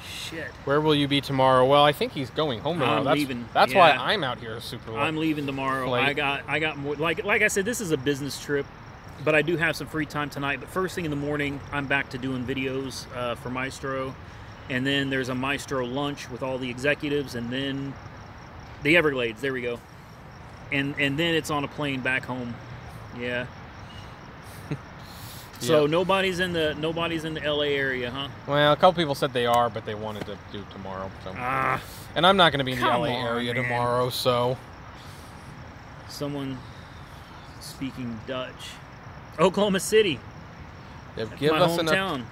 Shit. Where will you be tomorrow? Well, I think he's going home tomorrow. I'm leaving. That's Yeah. why I'm out here super late. I'm leaving tomorrow. Late. I got more. Like I said, this is a business trip, but I do have some free time tonight. But first thing in the morning, I'm back to doing videos for Maestro, and then there's a Maestro lunch with all the executives, and then the Everglades. There we go. And then it's on a plane back home. Yeah. So Yep. nobody's in the LA area, huh? Well, a couple people said they are, but they wanted to do tomorrow. So. Ah, And I'm not going to be in the come LA on, area man. tomorrow, so. someone speaking Dutch. Oklahoma City. Yep, That's give my us enough. hometown.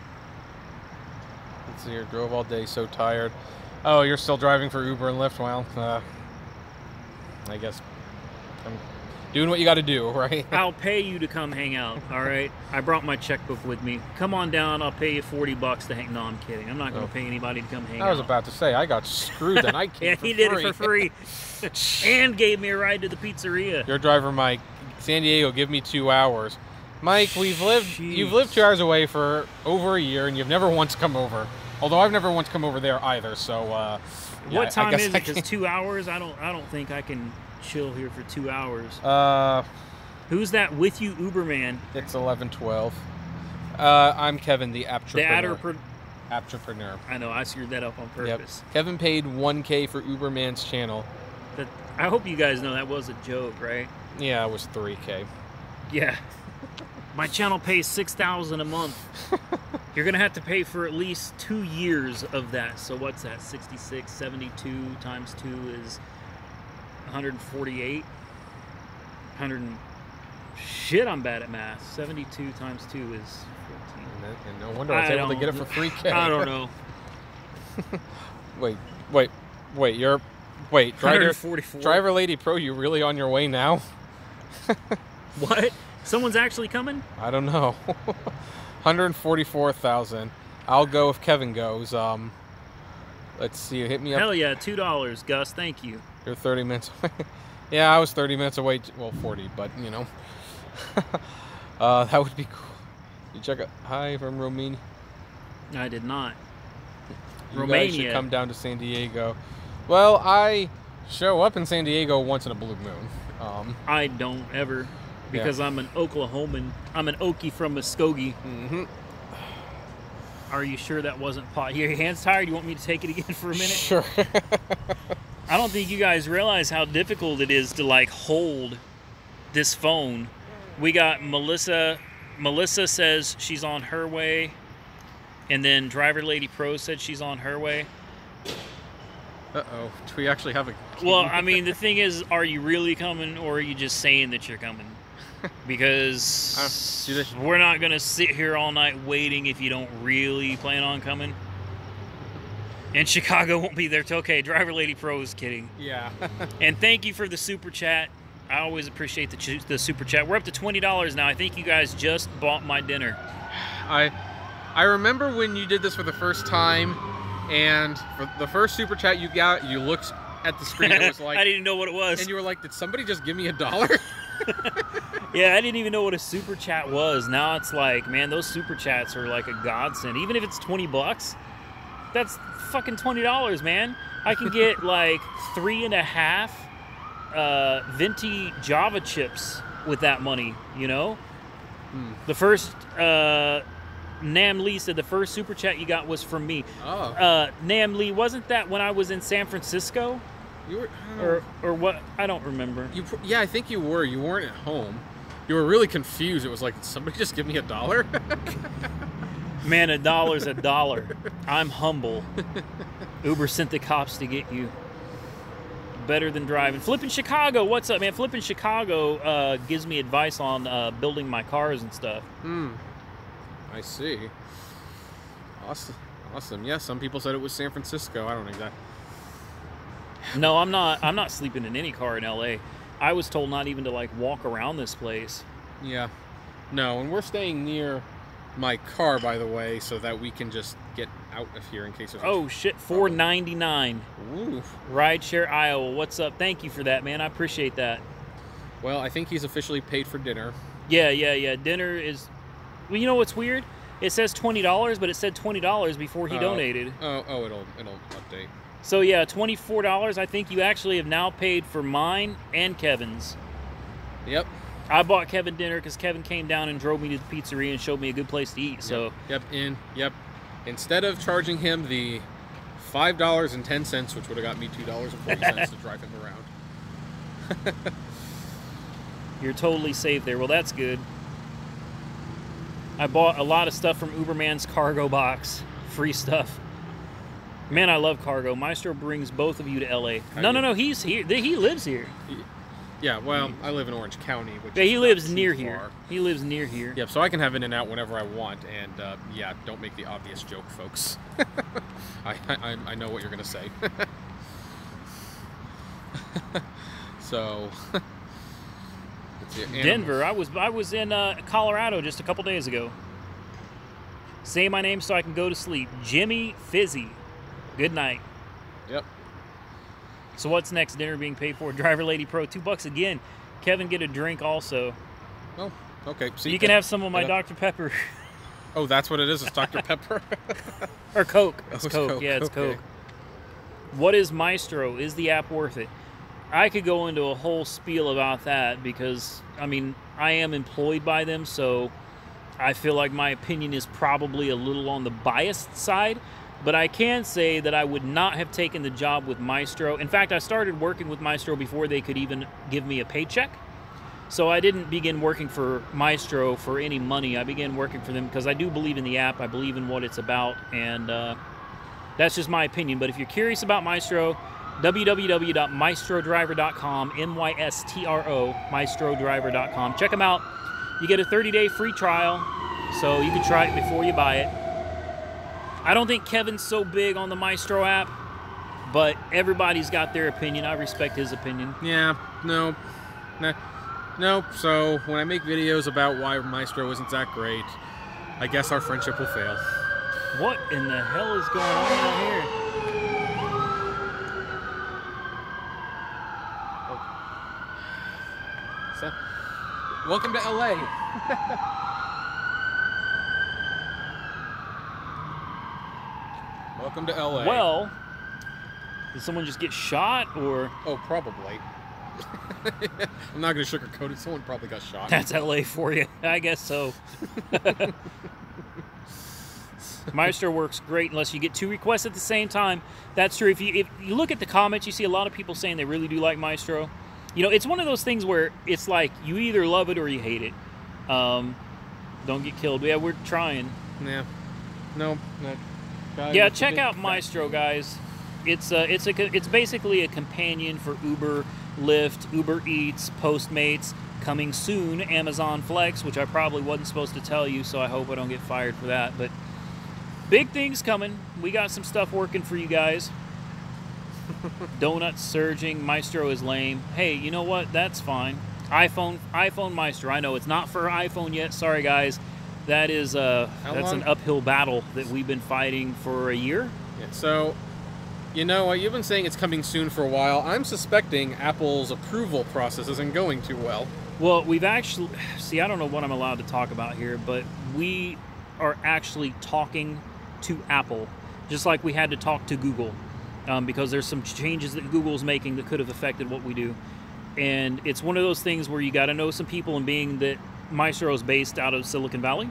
Let's see here. Drove all day, so tired. Oh, you're still driving for Uber and Lyft? Well, I guess I'm doing what you got to do, right? I'll pay you to come hang out, all right? I brought my checkbook with me. Come on down, I'll pay you $40 to hang. No, I'm kidding. I'm not going to pay anybody to come hang out. I was about to say, I got screwed and I came Yeah, for he did free. it for free. And gave me a ride to the pizzeria. Your driver, Mike. San Diego, give me 2 hours. Mike, you've Jeez. lived 2 hours away for over a year and you've never once come over. Although I've never once come over there either, so yeah, What time I guess is it? I Because can- 2 hours? I don't think I can chill here for 2 hours. Who's that with you, Uberman? It's 11:12. I'm Kevin, the The entrepreneur. Entrepreneur. I know, I screwed that up on Yep. purpose. Kevin paid $1K for Uberman's channel. But I hope you guys know that was a joke, right? Yeah, it was $3K. Yeah. My channel pays $6,000 a month. You're gonna have to pay for at least 2 years of that. So what's that? 66, 72 times 2 is 148. 100. Shit, I'm bad at math. 72 times 2 is 14. And no wonder I was able to get it for $3K. I don't know. Wait. Driver 144. Driver Lady Pro, you really on your way now? What? Someone's actually coming? I don't know. 144,000. I'll go if Kevin goes. Let's see. Hit me up. Hell yeah, $2, Gus. Thank you. You're 30 minutes away. Yeah, I was 30 minutes away. Well, 40, but you know. That would be cool. You check out. Hi from Romania. I did not. You guys Romania. should come down to San Diego. Well, I show up in San Diego once in a blue moon. I don't ever, because I'm an Oklahoman. I'm an Okie from Muskogee. Mm-hmm. Are you sure that wasn't pot? Your hand's tired? You want me to take it again for a minute? Sure. I don't think you guys realize how difficult it is to like hold this phone. We got Melissa. Melissa says she's on her way, and then Driver Lady Pro said she's on her way. Uh-oh. Do we actually have a... Well, I mean, the thing is, are you really coming, or are you just saying that you're coming? Because we're not going to sit here all night waiting if you don't really plan on coming. And Chicago won't be there till, okay, Driver Lady Pro is kidding. Yeah. And thank you for the super chat. I always appreciate the super chat. We're up to $20 now. I think you guys just bought my dinner. I remember when you did this for the first time, and for the first super chat you got, you looked at the screen and it was like... I didn't know what it was. And you were like, did somebody just give me $1? Yeah, I didn't even know what a super chat was. Now it's like, man, those super chats are like a godsend. Even if it's $20, that's fucking $20, man. I can get like 3.5 venti Java chips with that money, you know? The first, Nam Lee said the first super chat you got was from me. Oh. Nam Lee, wasn't that when I was in San Francisco? You were... I don't know. Or what? I don't remember. Yeah, I think you were. You weren't at home. You were really confused. It was like, did somebody just give me $1? Man, $1's $1. I'm humble. Uber sent the cops to get you. Better than driving. Flipping Chicago, what's up, man? Flipping Chicago gives me advice on building my cars and stuff. I see. Awesome. Yeah, some people said it was San Francisco. I don't know that. No, I'm not sleeping in any car in LA. I was told not even to like walk around this place. Yeah. No, and we're staying near my car, by the way, so that we can just get out of here in case there's... Oh shit, $4.99. Ooh. Rideshare Iowa. What's up? Thank you for that, man. I appreciate that. Well, I think he's officially paid for dinner. Yeah. Dinner is... Well, you know what's weird? It says $20, but it said $20 before he donated. Oh, it'll update. So yeah, $24. I think you actually have now paid for mine and Kevin's. Yep. I bought Kevin dinner because Kevin came down and drove me to the pizzeria and showed me a good place to eat. So Yep. Instead of charging him the $5.10, which would have got me $2.40 to drive him around. You're totally safe there. Well, that's good. I bought a lot of stuff from Uberman's cargo box. Free stuff. Man, I love cargo. Maestro brings both of you to LA. No, he's here. He lives here. Yeah, well, I live in Orange County. Which yeah, he is lives not near too here. far. He lives near here. Yep, so I can have in and out whenever I want, and yeah, don't make the obvious joke, folks. I know what you're gonna say. So, let's see, Denver. I was in Colorado just a couple days ago. Say my name so I can go to sleep. Jimmy Fizzy. Good night. Yep. So what's next? Dinner being paid for. Driver Lady Pro, $2 again. Kevin, get a drink also. Oh, okay. So you can have some of my Dr. Pepper. Oh, that's what it is. It's Dr. Pepper. Or Coke. It's It's Coke. Coke. Yeah, it's Okay. Coke. What is Maestro? Is the app worth it? I could go into a whole spiel about that because, I mean, I am employed by them, so I feel like my opinion is probably a little on the biased side. But I can say that I would not have taken the job with Maestro. In fact, I started working with Maestro before they could even give me a paycheck. So I didn't begin working for Maestro for any money. I began working for them because I do believe in the app. I believe in what it's about. And that's just my opinion. But if you're curious about Maestro, www.maestrodriver.com, M-Y-S-T-R-O, maestrodriver.com. Check them out. You get a 30-day free trial, so you can try it before you buy it. I don't think Kevin's so big on the Maestro app, but everybody's got their opinion. I respect his opinion. Yeah, no. So when I make videos about why Maestro isn't that great, I guess our friendship will fail. What in the hell is going on out here? So, welcome to LA. Welcome to LA. Well, did someone just get shot, or? Oh, probably. I'm not going to sugarcoat it. Someone probably got shot. That's LA for you. I guess so. Maestro works great unless you get 2 requests at the same time. That's true. If you look at the comments, you see a lot of people saying they really do like Maestro. You know, it's one of those things where it's like you either love it or you hate it. Don't get killed. Yeah, we're trying. Yeah. No. Yeah, check out Maestro, guys. It's basically a companion for Uber, Lyft, Uber Eats, Postmates. Coming soon, Amazon Flex, which I probably wasn't supposed to tell you, so I hope I don't get fired for that. But big things coming. We got some stuff working for you guys. Donuts surging. Maestro is lame. Hey, you know what? That's fine. iPhone Maestro. I know it's not for iPhone yet. Sorry, guys. That is that's an uphill battle that we've been fighting for a year. Yeah, so, you know, you've been saying it's coming soon for a while. I'm suspecting Apple's approval process isn't going too well. Well, we've actually... See, I don't know what I'm allowed to talk about here, but we are actually talking to Apple, just like we had to talk to Google, because there's some changes that Google's making that could have affected what we do. And it's one of those things where you got to know some people, and being that Maestro is based out of Silicon Valley,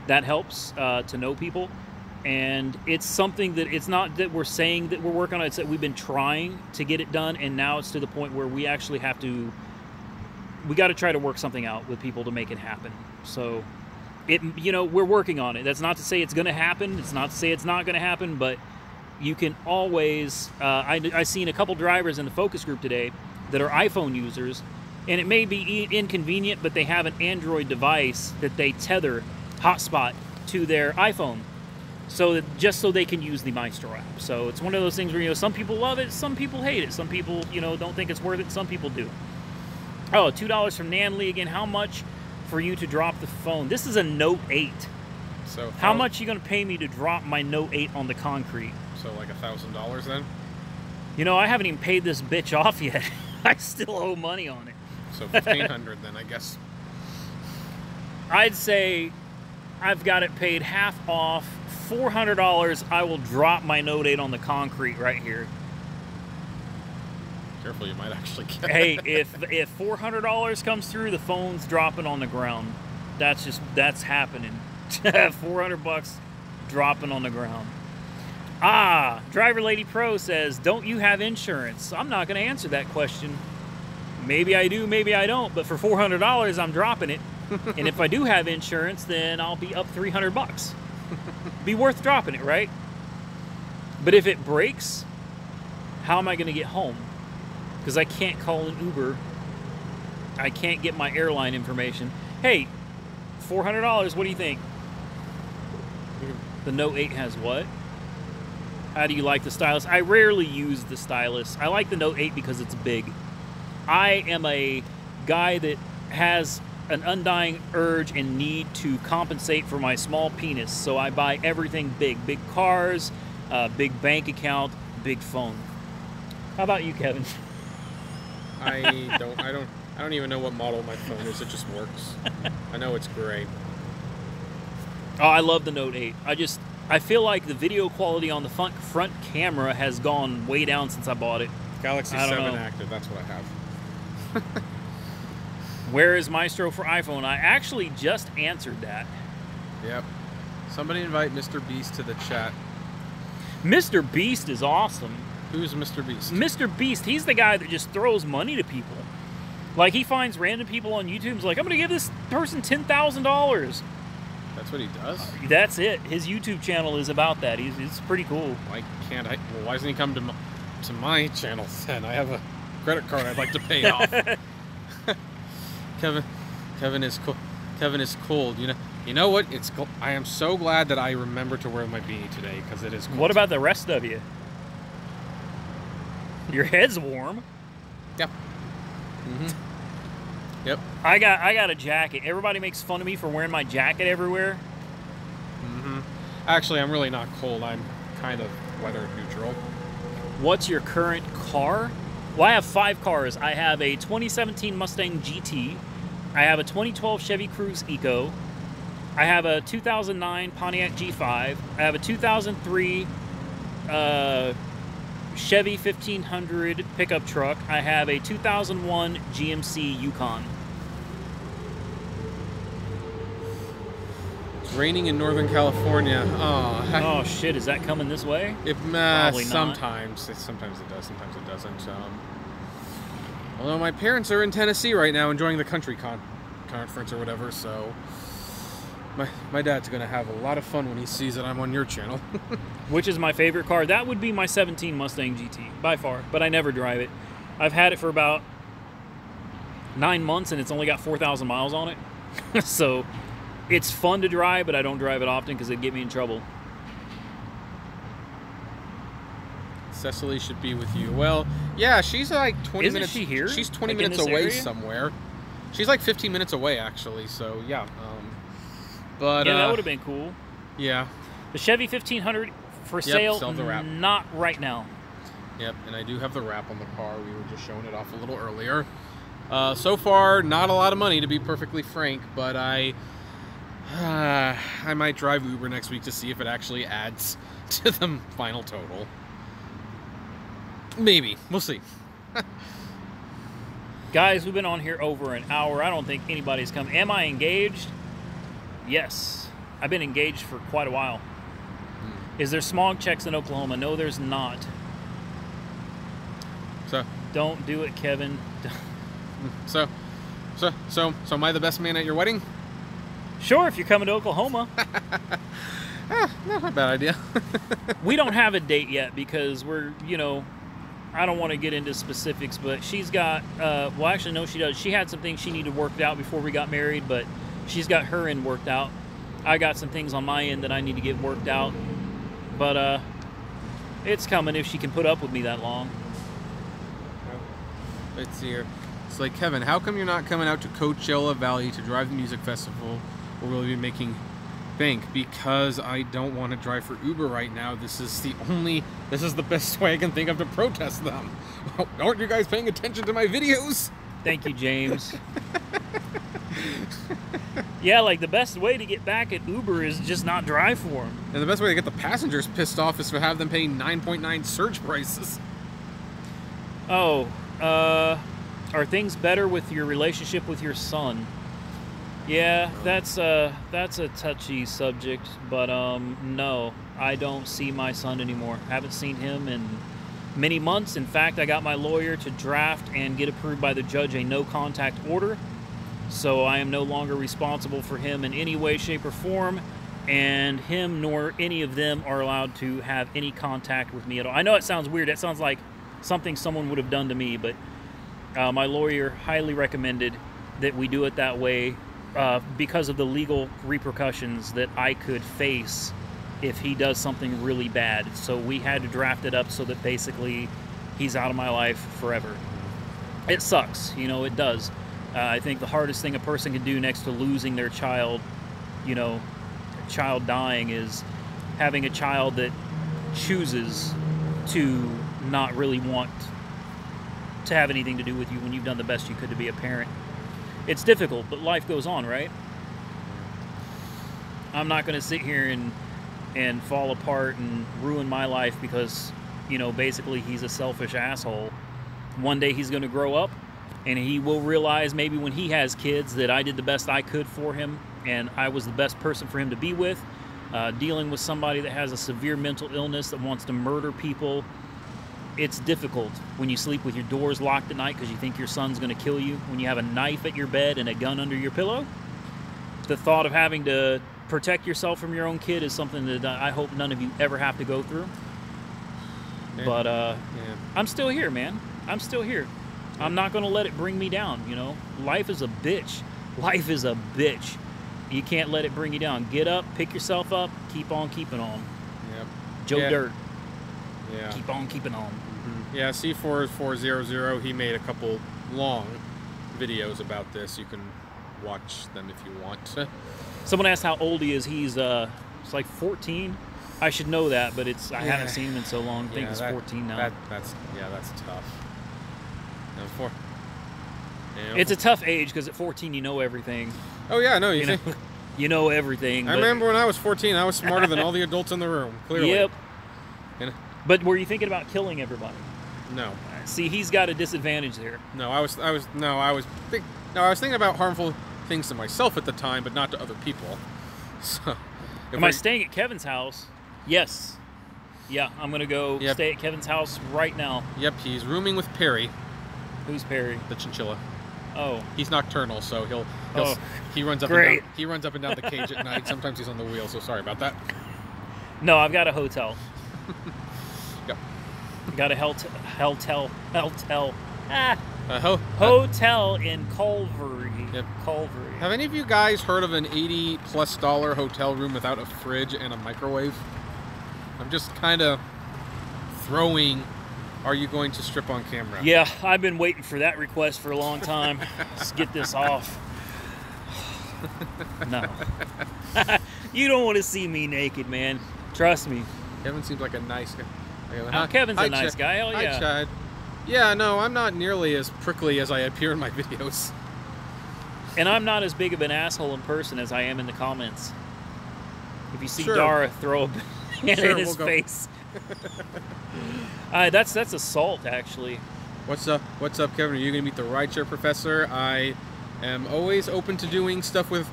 that helps to know people. And it's something that it's not that we're saying that we're working on it, it's that we've been trying to get it done, and now it's to the point where we actually have to, we got to try to work something out with people to make it happen. So you know, we're working on it. That's not to say it's going to happen. It's not to say it's not going to happen, but you can always, I seen a couple drivers in the focus group today that are iPhone users, and it may be inconvenient, but they have an Android device that they tether hotspot to their iPhone, so that just so they can use the Maestro app. So it's one of those things where, you know, some people love it, some people hate it, some people, you know, don't think it's worth it, some people do. Oh, $2 from Nan Lee again. How much for you to drop the phone? This is a Note 8. So How much you gonna pay me to drop my Note 8 on the concrete? So like $1,000 then. You know, I haven't even paid this bitch off yet. I still owe money on it. So $1,500 then, I guess. I'd say I've got it paid half off. $400. I will drop my Note 8 on the concrete right here. Careful, you might actually get Hey, if $400 comes through, the phone's dropping on the ground. That's happening. 400 bucks dropping on the ground. Ah, Driver Lady Pro says, don't you have insurance? I'm not going to answer that question. Maybe I do, maybe I don't, but for $400, I'm dropping it. And if I do have insurance, then I'll be up 300 bucks. Be worth dropping it, right? But if it breaks, how am I going to get home? Because I can't call an Uber. I can't get my airline information. Hey, $400, what do you think? The Note 8 has what? How do you like the stylus? I rarely use the stylus. I like the Note 8 because it's big. I am a guy that has an undying urge and need to compensate for my small penis, so I buy everything big. Big cars, big bank account, big phone. How about you, Kevin? I don't even know what model my phone is. It just works. I know it's great. Oh, I love the Note 8. I feel like the video quality on the front camera has gone way down since I bought it. Galaxy I don't 7 know. active, that's what I have. Where is Maestro for iPhone? I actually just answered that. Yep. Somebody invite Mr. Beast to the chat. Mr. Beast is awesome. Who's Mr. Beast? Mr. Beast, he's the guy that just throws money to people. Like, he finds random people on YouTube and's like, I'm going to give this person $10,000. That's what he does? That's it. His YouTube channel is about that. It's pretty cool. Why can't I? Well, why doesn't he come to my channel then? I have a credit card I'd like to pay off. Kevin is cool. Kevin is cold. You know what? It's cold. I am so glad that I remember to wear my beanie today because it is cold. What about the rest of you? Your head's warm. Yep. Yep. I got a jacket. Everybody makes fun of me for wearing my jacket everywhere. Actually, I'm really not cold. I'm kind of weather neutral. What's your current car? Well, I have 5 cars. I have a 2017 Mustang GT. I have a 2012 Chevy Cruze Eco. I have a 2009 Pontiac G5. I have a 2003 Chevy 1500 pickup truck. I have a 2001 GMC Yukon. It's raining in Northern California. Oh shit, is that coming this way? Probably not. sometimes it does, sometimes it doesn't. Although my parents are in Tennessee right now enjoying the country conference or whatever, so my dad's gonna have a lot of fun when he sees that I'm on your channel. Which is my favorite car? That would be my 17 Mustang GT, by far, but I never drive it. I've had it for about 9 months and it's only got 4,000 miles on it. So it's fun to drive, but I don't drive it often because it'd get me in trouble. Cecily should be with you. Well, yeah, she's like 20 Isn't minutes. she here? She's 20 Like in minutes this away area? somewhere. She's like 15 minutes away, actually. So yeah. But Yeah, that would have been cool. Yeah. The Chevy 1500 for Yep, sale, sell the wrap. not right now. Yep, and I do have the wrap on the car. We were just showing it off a little earlier. So far, not a lot of money, to be perfectly frank, but I might drive Uber next week to see if it actually adds to the final total. Maybe. We'll see. Guys, we've been on here over an hour. I don't think anybody's come. Am I engaged? Yes. I've been engaged for quite a while. Is there smog checks in Oklahoma? No, there's not. So Don't do it, Kevin. So am I the best man at your wedding? Sure, if you're coming to Oklahoma. Not a bad idea. We don't have a date yet because we're, I don't want to get into specifics, but she's got, well, actually, no, she does. She had some things she needed worked out before we got married, but she's got her end worked out. I got some things on my end that I need to get worked out, but it's coming if she can put up with me that long. Let's see here. It's like, Kevin, how come you're not coming out to Coachella Valley to drive the music festival, or will you be making bank because I don't want to drive for Uber right now. This is the best way I can think of to protest them. Aren't you guys paying attention to my videos? Thank you, James. Yeah, like the best way to get back at Uber is just not drive for them. And the best way to get the passengers pissed off is to have them pay 9.9 surge prices. Oh, are things better with your relationship with your son? Yeah, that's a touchy subject, but no, I don't see my son anymore. Haven't seen him in many months. In fact, I got my lawyer to draft and get approved by the judge a no-contact order, so I am no longer responsible for him in any way, shape, or form, and him nor any of them are allowed to have any contact with me at all. I know it sounds weird. It sounds like something someone would have done to me, but my lawyer highly recommended that we do it that way because of the legal repercussions that I could face if he does something really bad. So we had to draft it up so that basically he's out of my life forever. It sucks, you know, it does. I think the hardest thing a person can do next to losing their child, you know, child dying, is having a child that chooses to not really want to have anything to do with you when you've done the best you could to be a parent. It's difficult, but life goes on, right? I'm not going to sit here and fall apart and ruin my life because, you know, basically he's a selfish asshole. One day he's going to grow up and he will realize maybe when he has kids that I did the best I could for him and I was the best person for him to be with. Dealing with somebody that has a severe mental illness that wants to murder people, it's difficult when you sleep with your doors locked at night because you think your son's going to kill you, when you have a knife at your bed and a gun under your pillow. The thought of having to protect yourself from your own kid is something that I hope none of you ever have to go through. Yeah. But Yeah. I'm still here, man. I'm still here. I'm not going to let it bring me down, you know. Life is a bitch. Life is a bitch. You can't let it bring you down. Get up, pick yourself up, keep on keeping on. Yep. Joe Yeah. Dirt. Yeah. Keep on keeping on. Yeah, C4400, he made a couple long videos about this. You can watch them if you want. Someone asked how old he is. He's it's like 14. I should know that, but I haven't seen him in so long. I think he's 14 now. That's tough. It's a tough age because at 14 you know everything. Oh yeah, no, You know, you know everything. I remember when I was 14, I was smarter than all the adults in the room. Clearly. Yep. And, But were you thinking about killing everybody? no. See, he's got a disadvantage there. No, I was thinking about harmful things to myself at the time, but not to other people. So, Am I staying at Kevin's house? Yes. Yeah, I'm gonna go stay at Kevin's house right now. Yep, he's rooming with Perry, Who's Perry? the chinchilla. Oh, He's nocturnal, so he runs up great. and down, he runs up and down the cage at night. Sometimes he's on the wheel, so sorry about that. no, I've got a hotel. Yep. Got a hotel in Culvery. Yep. Culvery. Have any of you guys heard of an $80+ hotel room without a fridge and a microwave? I'm just kind of throwing, are you going to strip on camera? Yeah, I've been waiting for that request for a long time. Let's get this off. No. You don't want to see me naked, man. Trust me. Kevin seems like a nice guy. Kevin's Hi, a nice guy. Hell yeah. Hi, Chad. Yeah, no, I'm not nearly as prickly as I appear in my videos. And I'm not as big of an asshole in person as I am in the comments. If you see Sure. Dara throw a banana in his we'll go. face. That's assault, actually. What's up, Kevin? Are you going to meet the Rideshare professor? I am always open to doing stuff with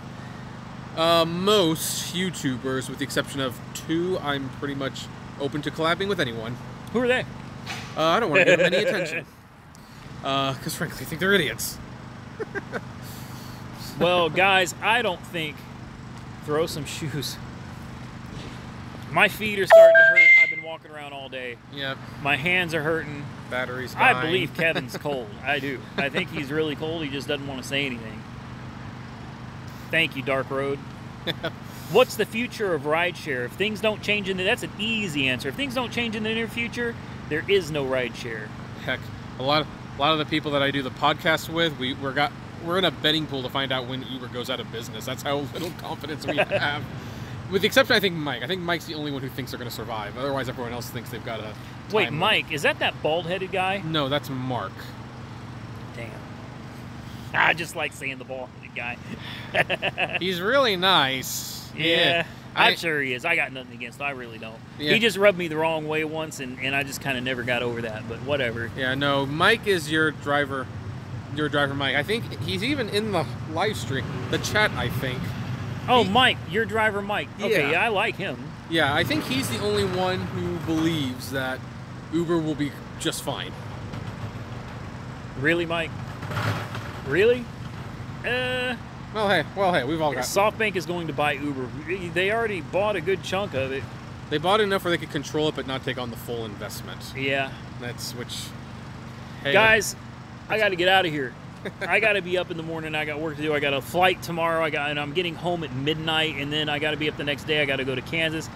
most YouTubers, with the exception of 2. I'm pretty much open to collabing with anyone. Who are they? I don't want to give them any attention. Because frankly, I think they're idiots. Well, guys, I don't think... Throw some shoes. My feet are starting to hurt. I've been walking around all day. Yep. My hands are hurting. Batteries dying. I believe Kevin's cold. I do. I think he's really cold. He just doesn't want to say anything. Thank you, Dark Road. What's the future of rideshare? If things don't change that's an easy answer. If things don't change in the near future, there is no rideshare. Heck, a lot of the people that I do the podcast with, we're in a betting pool to find out when Uber goes out of business. That's how little confidence we have. With the exception, I think Mike. I think Mike's the only one who thinks they're going to survive. Otherwise, everyone else thinks they've got a. Wait, time Mike, limit. is that bald-headed guy? No, that's Mark. Damn. I just like saying the bald-headed guy. He's really nice. Yeah. I'm sure he is. I got nothing against him. I really don't. Yeah. He just rubbed me the wrong way once, and I just kind of never got over that, but whatever. Yeah, no, Mike is your driver Mike. I think he's even in the live stream, the chat, I think. Oh, Mike, your driver Mike. Okay, yeah, I like him. Yeah, I think he's the only one who believes that Uber will be just fine. Really, Mike? Really? Well, hey, we've all got... Softbank is going to buy Uber. They already bought a good chunk of it. They bought enough where they could control it but not take on the full investment. Yeah. That's which... Hey, guys, I got to get out of here. I got to be up in the morning. I got work to do. I got a flight tomorrow. And I'm getting home at midnight, and then I got to be up the next day. I got to go to Kansas.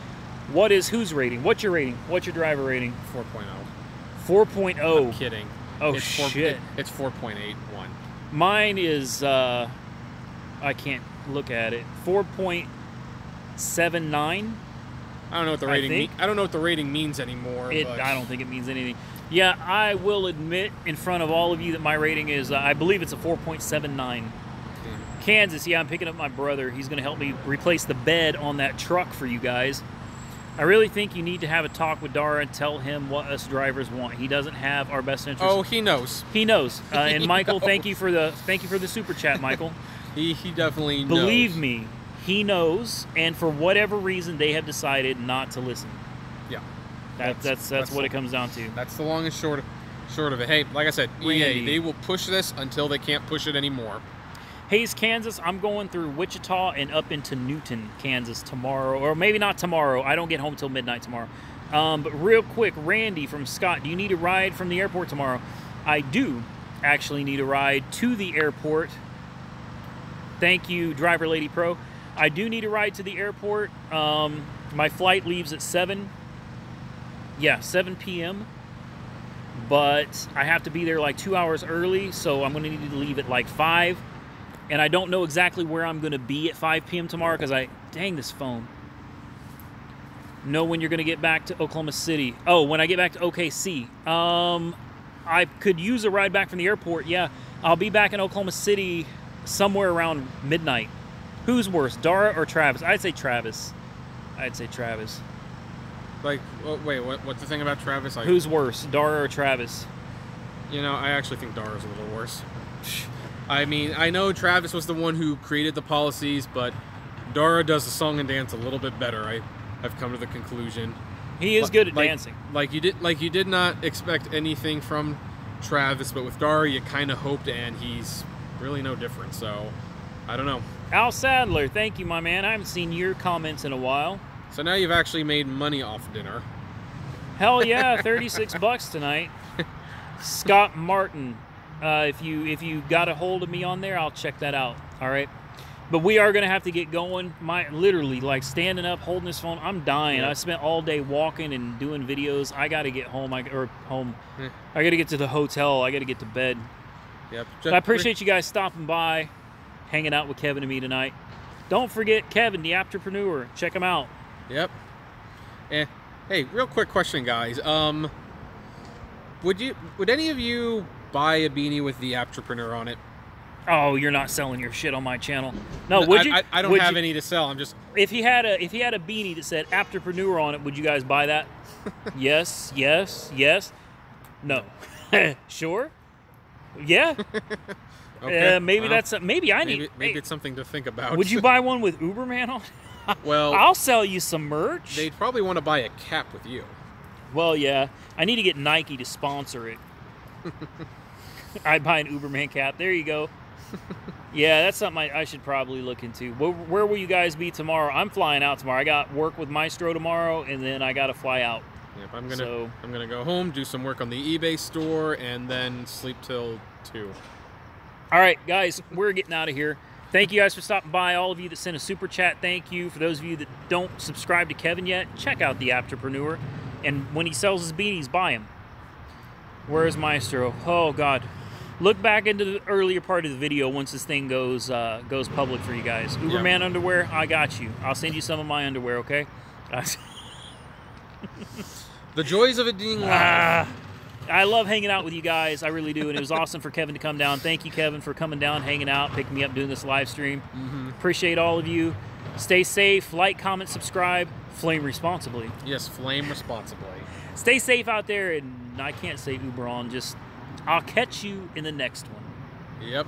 Who's rating? What's your rating? What's your driver rating? 4.0. 4.0. I'm kidding. Oh, it's shit. It's 4.81. Mine is, I can't look at it. 4.79. I don't know what the rating I don't know what the rating means anymore. But... I don't think it means anything. Yeah, I will admit in front of all of you that my rating is, I believe it's a 4.79. Kansas, yeah, I'm picking up my brother. He's going to help me replace the bed on that truck for you guys. I really think you need to have a talk with Dara and tell him what us drivers want. He doesn't have our best interest. Oh, he knows. He knows. And He Michael, knows. thank you for the super chat, Michael. He definitely knows. Believe me, he knows, and for whatever reason, they have decided not to listen. Yeah. That's what it comes down to. That's the long and short of it. Hey, like I said, EA, they will push this until they can't push it anymore. Hayes, Kansas, I'm going through Wichita and up into Newton, Kansas tomorrow. Or maybe not tomorrow. I don't get home till midnight tomorrow. But real quick, Randy from Scott, do you need a ride from the airport tomorrow? I do actually need a ride to the airport. Thank you, Driver Lady Pro. I do need a ride to the airport. My flight leaves at 7 p.m. But I have to be there like 2 hours early, so I'm going to need to leave at like 5. And I don't know exactly where I'm going to be at 5 p.m. tomorrow because dang this phone. Know when you're going to get back to Oklahoma City. Oh, when I get back to OKC. I could use a ride back from the airport. Yeah, I'll be back in Oklahoma City somewhere around midnight. Who's worse, Dara or Travis? I'd say Travis. Like, wait, what's the thing about Travis? Who's worse, Dara or Travis? You know, I actually think Dara's a little worse. I mean, I know Travis was the one who created the policies, but Dara does the song and dance a little bit better. I've come to the conclusion. He is good at dancing. Like you did not expect anything from Travis, but with Dara you kind of hoped, and he's really no different. So, I don't know. Al Sadler, thank you, my man. I haven't seen your comments in a while. So now you've actually made money off dinner. Hell yeah, 36 bucks tonight. Scott Martin. If you got a hold of me on there, I'll check that out. All right, but we are gonna have to get going. Literally, like standing up, holding this phone, I'm dying. Yeah. I spent all day walking and doing videos. I got to get home. I got to get to the hotel. I got to get to bed. Yep. But I appreciate you guys stopping by, hanging out with Kevin and me tonight. Don't forget Kevin, the Aptrepreneur. Check him out. Yep. Hey, real quick question, guys. Would any of you buy a beanie with the Aptrepreneur on it? Oh, you're not selling your shit on my channel. No, would you? I don't have any to sell. I'm just. If he had a beanie that said Aptrepreneur on it, would you guys buy that? Yes. No. Sure. Yeah. Okay. Maybe well, maybe I need. Maybe it's something to think about. Would you buy one with Uberman on? Well, I'll sell you some merch. They'd probably want to buy a cap with you. Well, yeah. I need to get Nike to sponsor it. I'd buy an Uberman cap. There you go. Yeah, that's something I should probably look into. Where will you guys be tomorrow? I'm flying out tomorrow. I got work with Maestro tomorrow, and then I got to fly out. Yep, I'm gonna go home, do some work on the eBay store, and then sleep till 2. All right, guys, we're getting out of here. Thank you guys for stopping by. All of you that sent a super chat, thank you. For those of you that don't subscribe to Kevin yet, check out the Aptrepreneur. And when he sells his beanies, buy him. Where's Maestro? Oh, God. Look back into the earlier part of the video once this thing goes public for you guys. Uberman underwear, I got you. I'll send you some of my underwear, okay? The joys of it being live. I love hanging out with you guys. I really do. And it was awesome for Kevin to come down. Thank you, Kevin, for coming down, hanging out, picking me up, doing this live stream. Appreciate all of you. Stay safe. Like, comment, subscribe. Flame responsibly. Yes, flame responsibly. Stay safe out there. And I can't say Uber on. Just, I'll catch you in the next one. Yep.